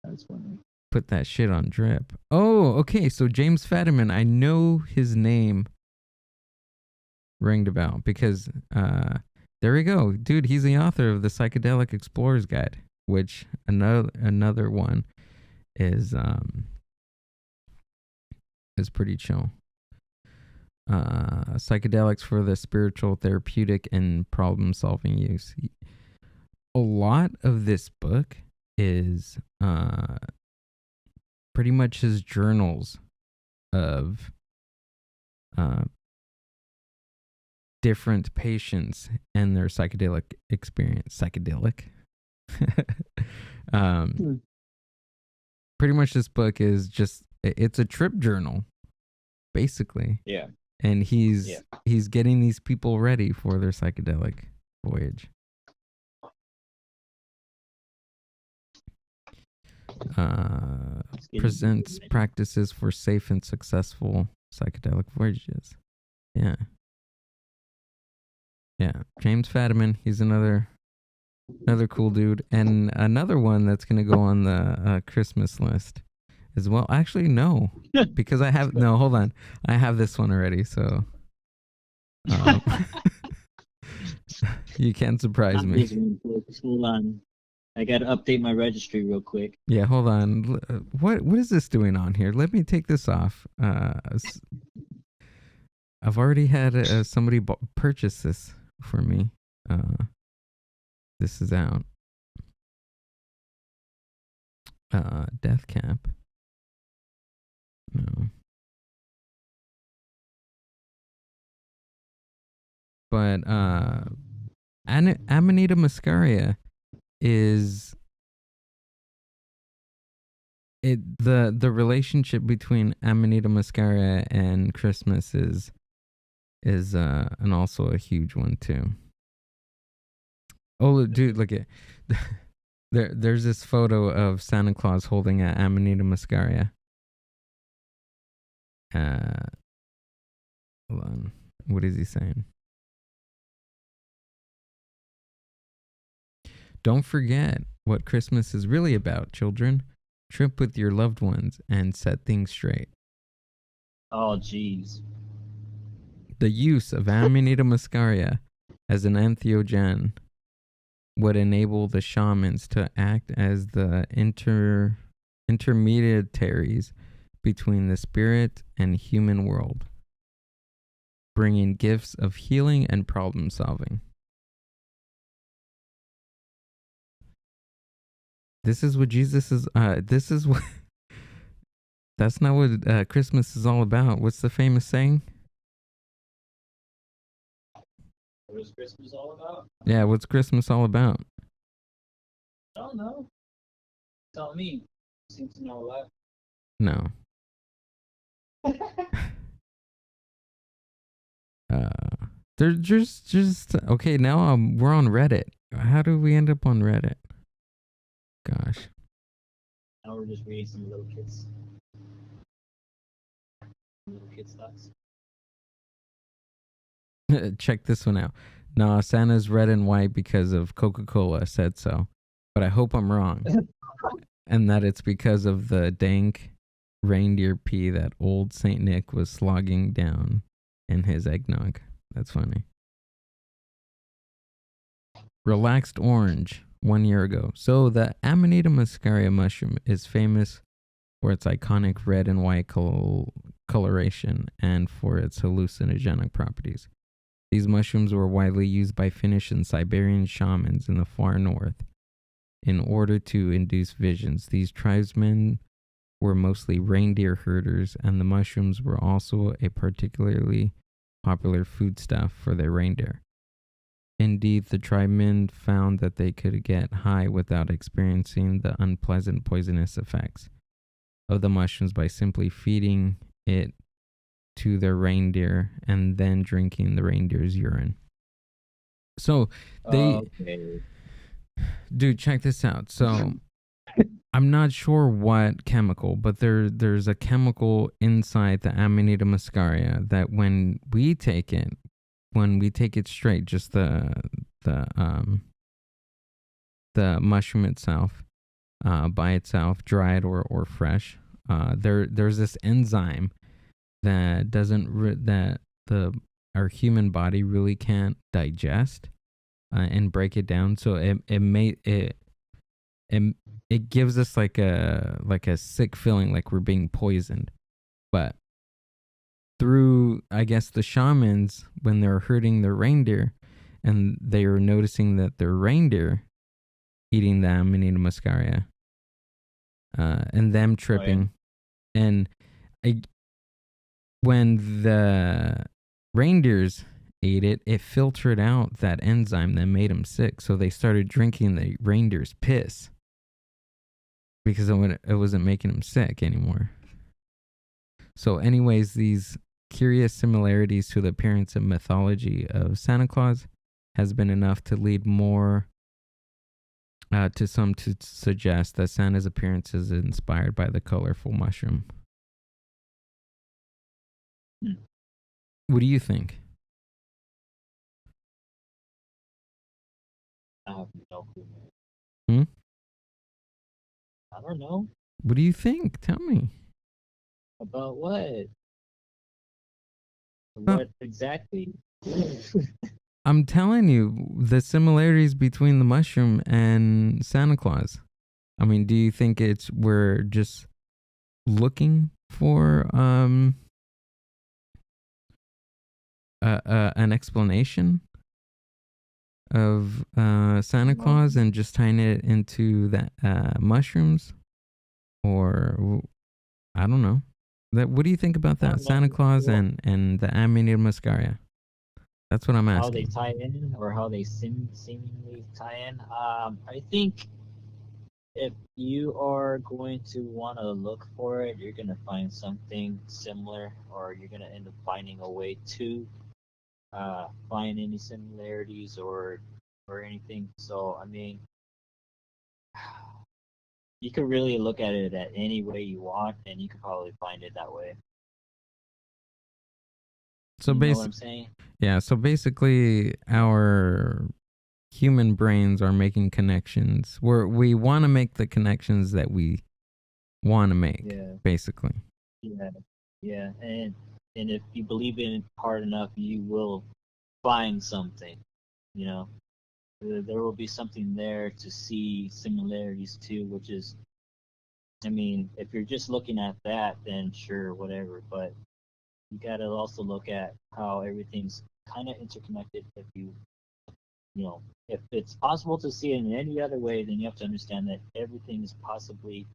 That's funny. Put that shit on drip. Oh, okay. So James Fadiman, I know his name ringed a bell because there we go, dude. He's the author of the Psychedelic Explorer's Guide, which another one is pretty chill. Psychedelics for the spiritual, therapeutic, and problem-solving use. A lot of this book is pretty much his journals of different patients and their psychedelic experience. Psychedelic. Pretty much this book is just, it's a trip journal, basically. Yeah. And he's getting these people ready for their psychedelic voyage. Presents practices for safe and successful psychedelic voyages. Yeah. James Fadiman, he's another cool dude, and another one that's gonna go on the Christmas list as well. Actually, no, because hold on, I have this one already, so you can't surprise me. Hold on. I gotta update my registry real quick. Yeah, hold on. What is this doing on here? Let me take this off. I've already had somebody purchase this for me. This is out. Death cap. No. But Amanita Muscaria is the relationship between Amanita Muscaria and Christmas is and also a huge one too. Oh, dude, look at there's this photo of Santa Claus holding an Amanita Muscaria. Hold on. What is he saying? Don't forget what Christmas is really about, children. Trip with your loved ones and set things straight. Oh, jeez. The use of Amanita Muscaria as an entheogen would enable the shamans to act as the intermediaries between the spirit and human world, bringing gifts of healing and problem solving. This is what Jesus is. This is what. That's not what Christmas is all about. What's the famous saying? What is Christmas all about? Yeah, what's Christmas all about? I don't know. Tell me. You seem to know a lot. No. They're just okay. Now we're on Reddit. How do we end up on Reddit? Gosh. Now we're just reading some little kids' thoughts. Check this one out. No, Santa's red and white because of Coca-Cola said so. But I hope I'm wrong. And that it's because of the dank reindeer pee that old Saint Nick was slogging down in his eggnog. That's funny. Relaxed orange 1 year ago. So the Amanita Muscaria mushroom is famous for its iconic red and white coloration and for its hallucinogenic properties. These mushrooms were widely used by Finnish and Siberian shamans in the far north in order to induce visions. These tribesmen were mostly reindeer herders, and the mushrooms were also a particularly popular foodstuff for their reindeer. Indeed, the tribemen found that they could get high without experiencing the unpleasant poisonous effects of the mushrooms by simply feeding it to their reindeer and then drinking the reindeer's urine. So they, dude, check this out. So I'm not sure what chemical, but there's a chemical inside the Amanita Muscaria that when we take it straight, just the mushroom itself, by itself, dried or fresh. There's this enzyme that doesn't that our human body really can't digest and break it down. So it gives us like a sick feeling, like we're being poisoned. But through, I guess, the shamans, when they're herding their reindeer and they are noticing that their reindeer eating the Amanita Muscaria, and them tripping. And when the reindeers ate it, it filtered out that enzyme that made them sick. So they started drinking the reindeer's piss because it wasn't making them sick anymore. So anyways, these curious similarities to the appearance and mythology of Santa Claus has been enough to lead more to some to suggest that Santa's appearance is inspired by the colorful mushroom. What do you think? I have no clue. Hmm? I don't know. What do you think? Tell me. About what? What exactly? I'm telling you, the similarities between the mushroom and Santa Claus. I mean, do you think we're just looking for an explanation of Santa Claus and just tying it into that mushrooms? Or I don't know. What do you think about that? Santa Claus and the Amanita Muscaria. That's what I'm asking. How they tie in, or how they seemingly tie in. I think if you are going to want to look for it, you're going to find something similar, or you're going to end up finding a way to find any similarities or anything. So, I mean, you could really look at it at any way you want, and you could probably find it that way. So you know what I'm saying? Yeah, so basically our human brains are making connections where we want to make the connections that we want to make, basically. Yeah, and if you believe in it hard enough, you will find something, you know. There will be something there to see similarities to, which is, I mean, if you're just looking at that, then sure, whatever, but you got to also look at how everything's kind of interconnected. If if it's possible to see it in any other way, then you have to understand that everything is possibly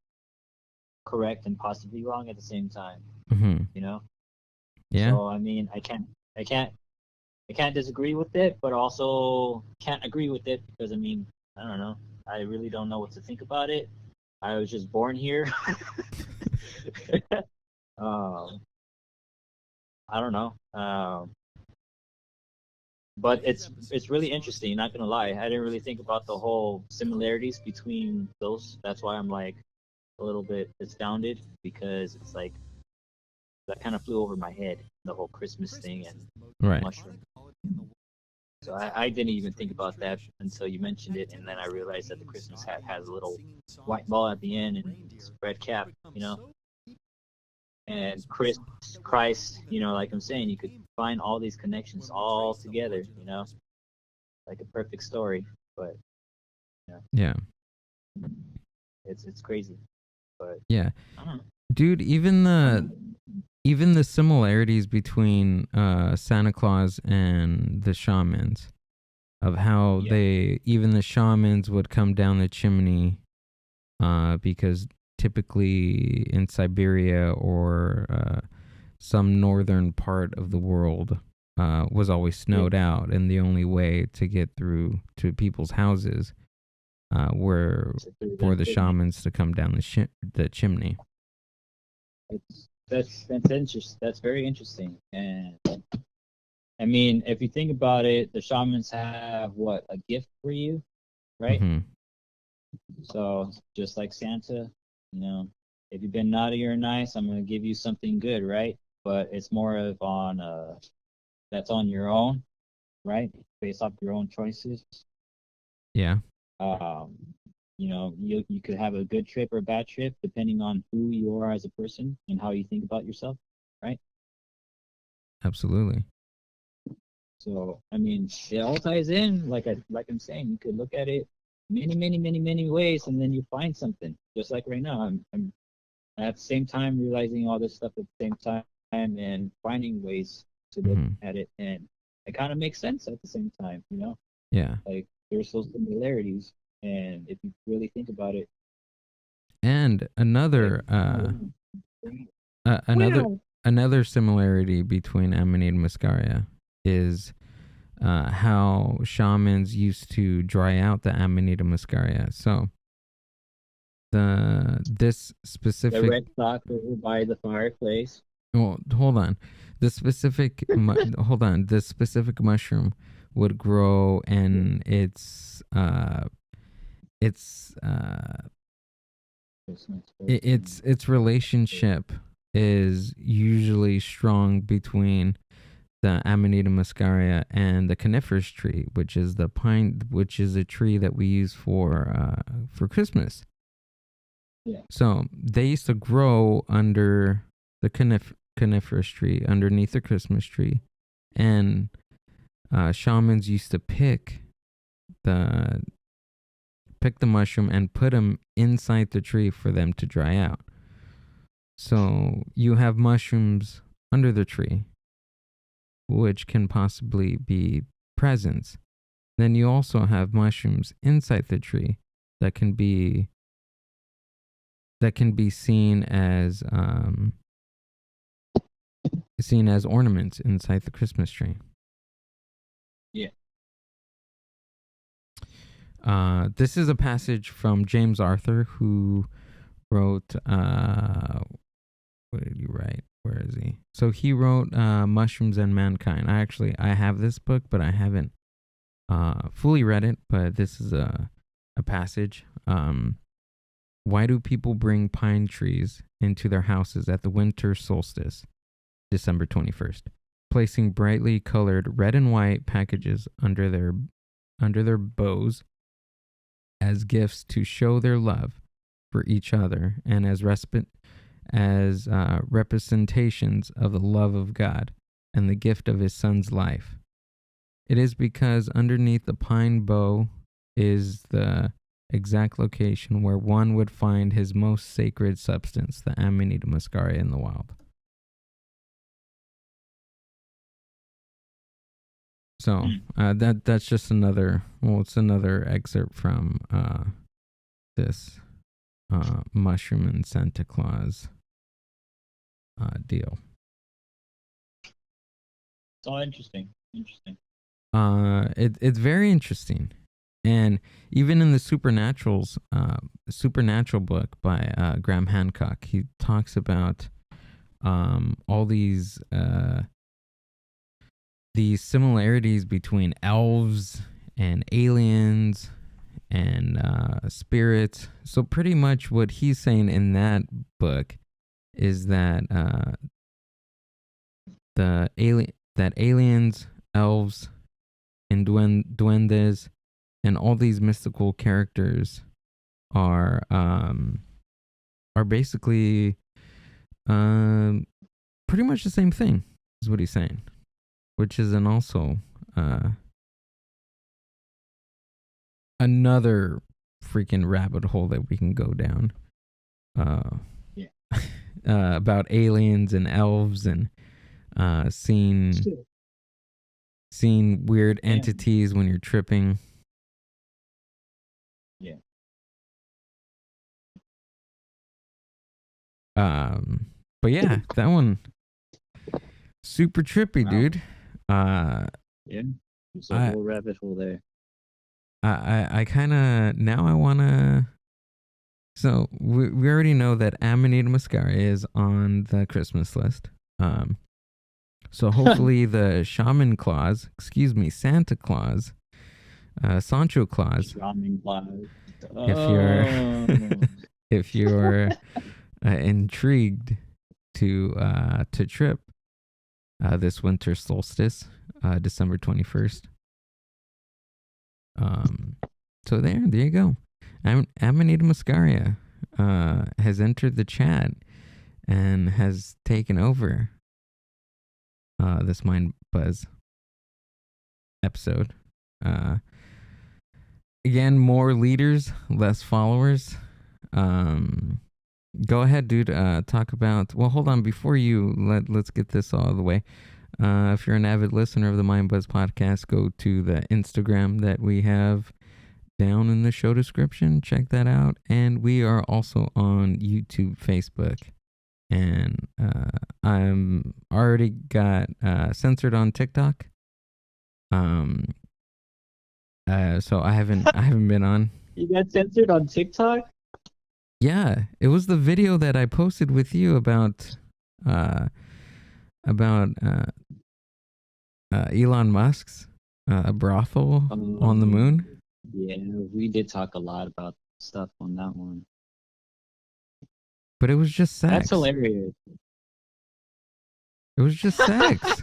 correct and possibly wrong at the same time. Mm-hmm. You know? Yeah. So I mean, I can't disagree with it, but also can't agree with it because I mean, I don't know. I really don't know what to think about it. I was just born here. I don't know. But it's really interesting, not gonna lie. I didn't really think about the whole similarities between those. That's why I'm like a little bit astounded, because it's like that kind of flew over my head, the whole Christmas thing and mushroom. So I didn't even think about that until you mentioned it, and then I realized that the Christmas hat has a little white ball at the end and red cap, you know. And Christ, you know, like I'm saying, you could find all these connections all together, you know, like a perfect story. But yeah, it's crazy. But yeah, I don't know. Dude, even the similarities between Santa Claus and the shamans, of how even the shamans would come down the chimney, because typically in Siberia or some northern part of the world was always snowed out, and the only way to get through to people's houses were for the shamans to come down the chimney. That's interesting. That's very interesting. And I mean, if you think about it, the shamans have a gift for you, right? Mm-hmm. So just like Santa, you know, if you've been naughty or nice, I'm gonna give you something good, right? But it's more of that's on your own, right? Based off your own choices. Yeah. you could have a good trip or a bad trip depending on who you are as a person and how you think about yourself, right? Absolutely. So I mean, it all ties in. I'm saying, you could look at it many ways, and then you find something. Just like right now, I'm at the same time realizing all this stuff at the same time and finding ways to look at it, and it kind of makes sense at the same time. Yeah. Like there's those similarities, and if you really think about it. And another another similarity between Amanita Muscaria is how shamans used to dry out the Amanita Muscaria. So this specific the red sock over by the fireplace. Well, hold on. The specific the specific mushroom would grow, and its relationship is usually strong between the Amanita muscaria and the coniferous tree, which is the pine, which is a tree that we use for Christmas. Yeah. So they used to grow under the coniferous tree, underneath the Christmas tree, and shamans used to pick the mushroom and put them inside the tree for them to dry out. So you have mushrooms under the tree, which can possibly be presents. Then you also have mushrooms inside the tree that can be seen as ornaments inside the Christmas tree. Yeah. This is a passage from James Arthur, who wrote, what did he write? Where is he? So he wrote Mushrooms and Mankind. I have this book, but I haven't fully read it, but this is a passage. Why do people bring pine trees into their houses at the winter solstice, December 21st, placing brightly colored red and white packages under their bows as gifts to show their love for each other and as representations of the love of God and the gift of his son's life? It is because underneath the pine bough is the exact location where one would find his most sacred substance, the Amanita muscaria in the wild. So that's just another excerpt from this mushroom and Santa Claus deal. It's all interesting. It's very interesting. And even in the supernatural book by Graham Hancock, he talks about all these similarities between elves and aliens and spirits. So pretty much what he's saying in that book is that aliens, elves, and duendes, and all these mystical characters are basically pretty much the same thing, is what he's saying, which is also another freaking rabbit hole that we can go down. About aliens and elves and seeing weird entities when you're tripping. Yeah. But yeah, that one super trippy, dude. Yeah. There's a whole rabbit hole there. I kind of now I wanna. So we already know that Amanita muscaria is on the Christmas list. So hopefully the Santa Claus, Sancho Claus. Shaman Claus. If you're intrigued to trip this winter solstice, December 21st. So there you go. Amanita Muscaria has entered the chat and has taken over this Mind Buzz episode. Again, more leaders, less followers. Go ahead, dude. Talk about. Well, hold on. Before you let's get this all the way. If you're an avid listener of the Mindbuzz podcast, go to the Instagram that we have down in the show description. Check that out. And we are also on YouTube, Facebook, and I'm already got censored on TikTok. So I haven't been on. You got censored on TikTok? Yeah, it was the video that I posted with you about Elon Musk's brothel on the moon. Yeah, we did talk a lot about stuff on that one. But it was just sex. That's hilarious. It was just sex.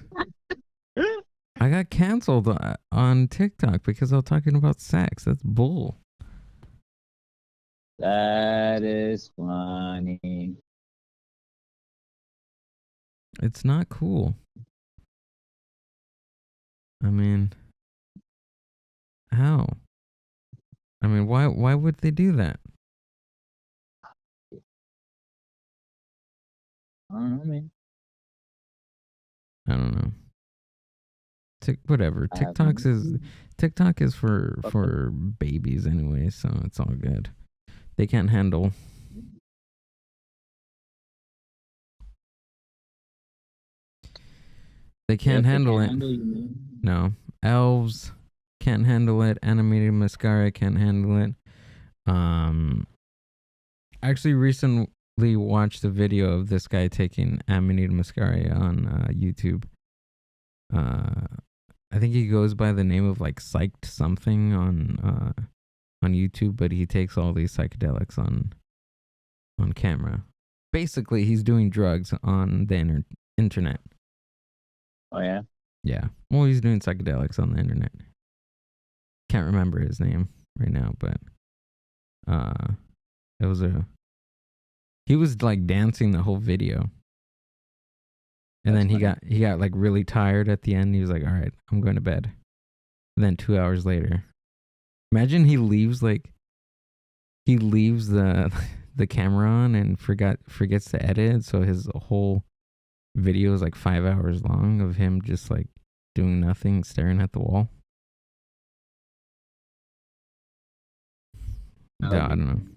I got canceled on TikTok because I was talking about sex. That's bull. That is funny. It's not cool. I mean, how? I mean, why would they do that? I don't know, man. I don't know. Whatever. TikTok is for babies anyway, so it's all good. They can't handle. They can't handle it. No. Elves can't handle it. Animated Mascara can't handle it. I actually recently watched a video of this guy taking Amanita Muscaria on YouTube. I think he goes by the name of like Psyched something on YouTube, but he takes all these psychedelics on camera. Basically, he's doing drugs on the internet. Oh yeah? Yeah. Well, he's doing psychedelics on the internet. Can't remember his name right now, but he was like dancing the whole video. And then he got like really tired at the end. He was like, "All right, I'm going to bed." And then 2 hours later, imagine he leaves the camera on and forgets to edit, so his whole video is like 5 hours long of him just like doing nothing, staring at the wall. Yeah, I don't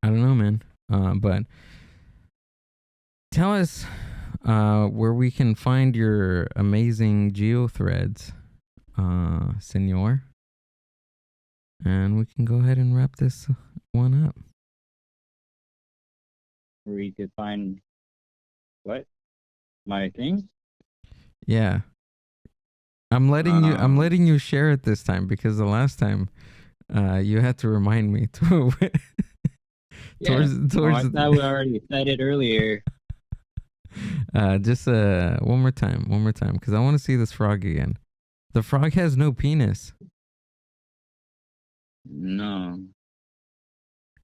know, man. But tell us where we can find your amazing geo threads, senor. And we can go ahead and wrap this one up. Where you could find what? My thing? Yeah. I'm letting you share it this time because the last time you had to remind me to towards I thought we already said it earlier. Just one more time because I want to see this frog again. The frog has no penis. No.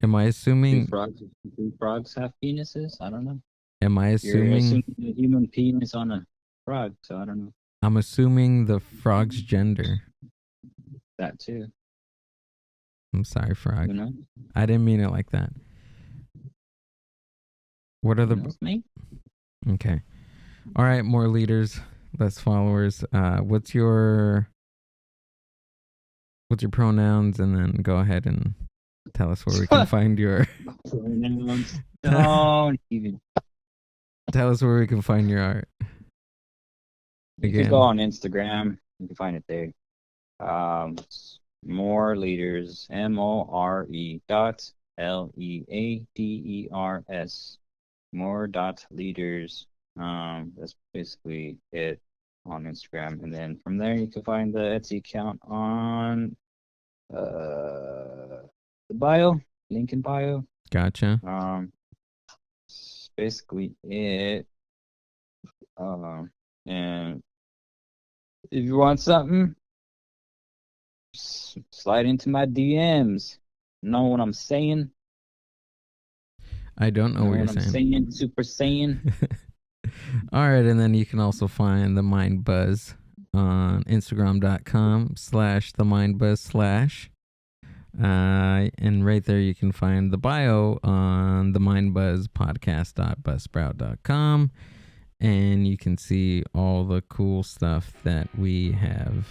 Am I assuming do frogs have penises? I don't know. Am I assuming You're assuming the human penis on a frog, so I don't know. I'm assuming the frog's gender. That too. I'm sorry, frog. You know? I didn't mean it like that. What are the me? Okay. All right, more leaders, less followers. What's your pronouns, and then go ahead and tell us where we can find your pronouns. Don't even tell us where we can find your art. You can go on Instagram. You can find it there. More leaders. MORE.LEADERS. More.leaders. That's basically it on Instagram, and then from there you can find the Etsy account on the bio, link in bio. Gotcha. That's basically it. And if you want something, slide into my DMs. Know what I'm saying? I don't know what you're I'm saying. Super Saiyan. All right, and then you can also find the Mind Buzz on Instagram.com/themindbuzz/. And right there you can find the bio on the mindbuzzpodcast.buzzsprout.com, and you can see all the cool stuff that we have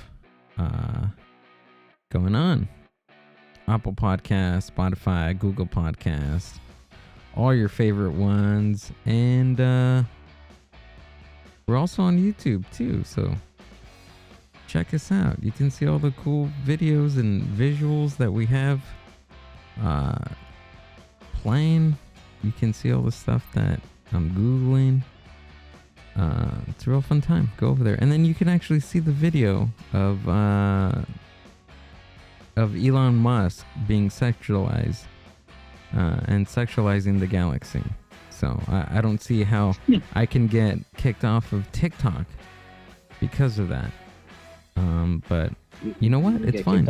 going on. Apple Podcasts, Spotify, Google Podcasts, all your favorite ones, and we're also on YouTube too, so check us out. You can see all the cool videos and visuals that we have playing. You can see all the stuff that I'm Googling. It's a real fun time. Go over there. And then you can actually see the video of Elon Musk being sexualized and sexualizing the galaxy. So I don't see how I can get kicked off of TikTok because of that. But you know what? It's fine.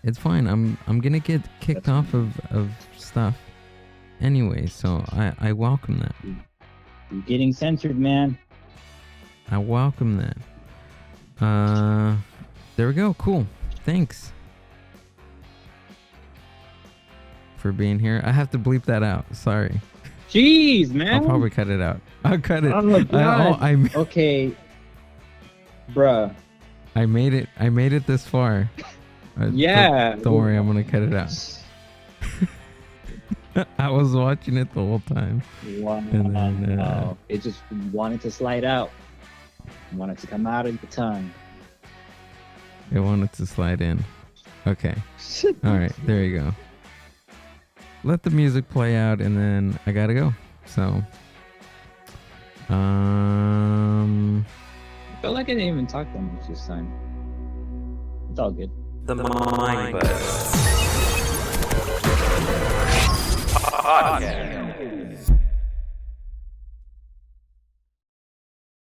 It's fine. I'm gonna get kicked off of stuff anyway, so I welcome that. You're getting censored, man. I welcome that. There we go. Cool. Thanks for being here. I have to bleep that out. Sorry. Jeez, man. I'll probably cut it out. I'll cut it. Oh my God. Okay. Bruh. I made it this far. Yeah. Don't worry, I'm gonna cut it out. I was watching it the whole time. Wow. And then, it just wanted to slide out. Wanted to come out of the tongue. It wanted to slide in. Okay. All right. There you go. Let the music play out, and then I gotta go. So, I feel like I didn't even talk that much this time. It's all good. The Mindbuzz Podcast.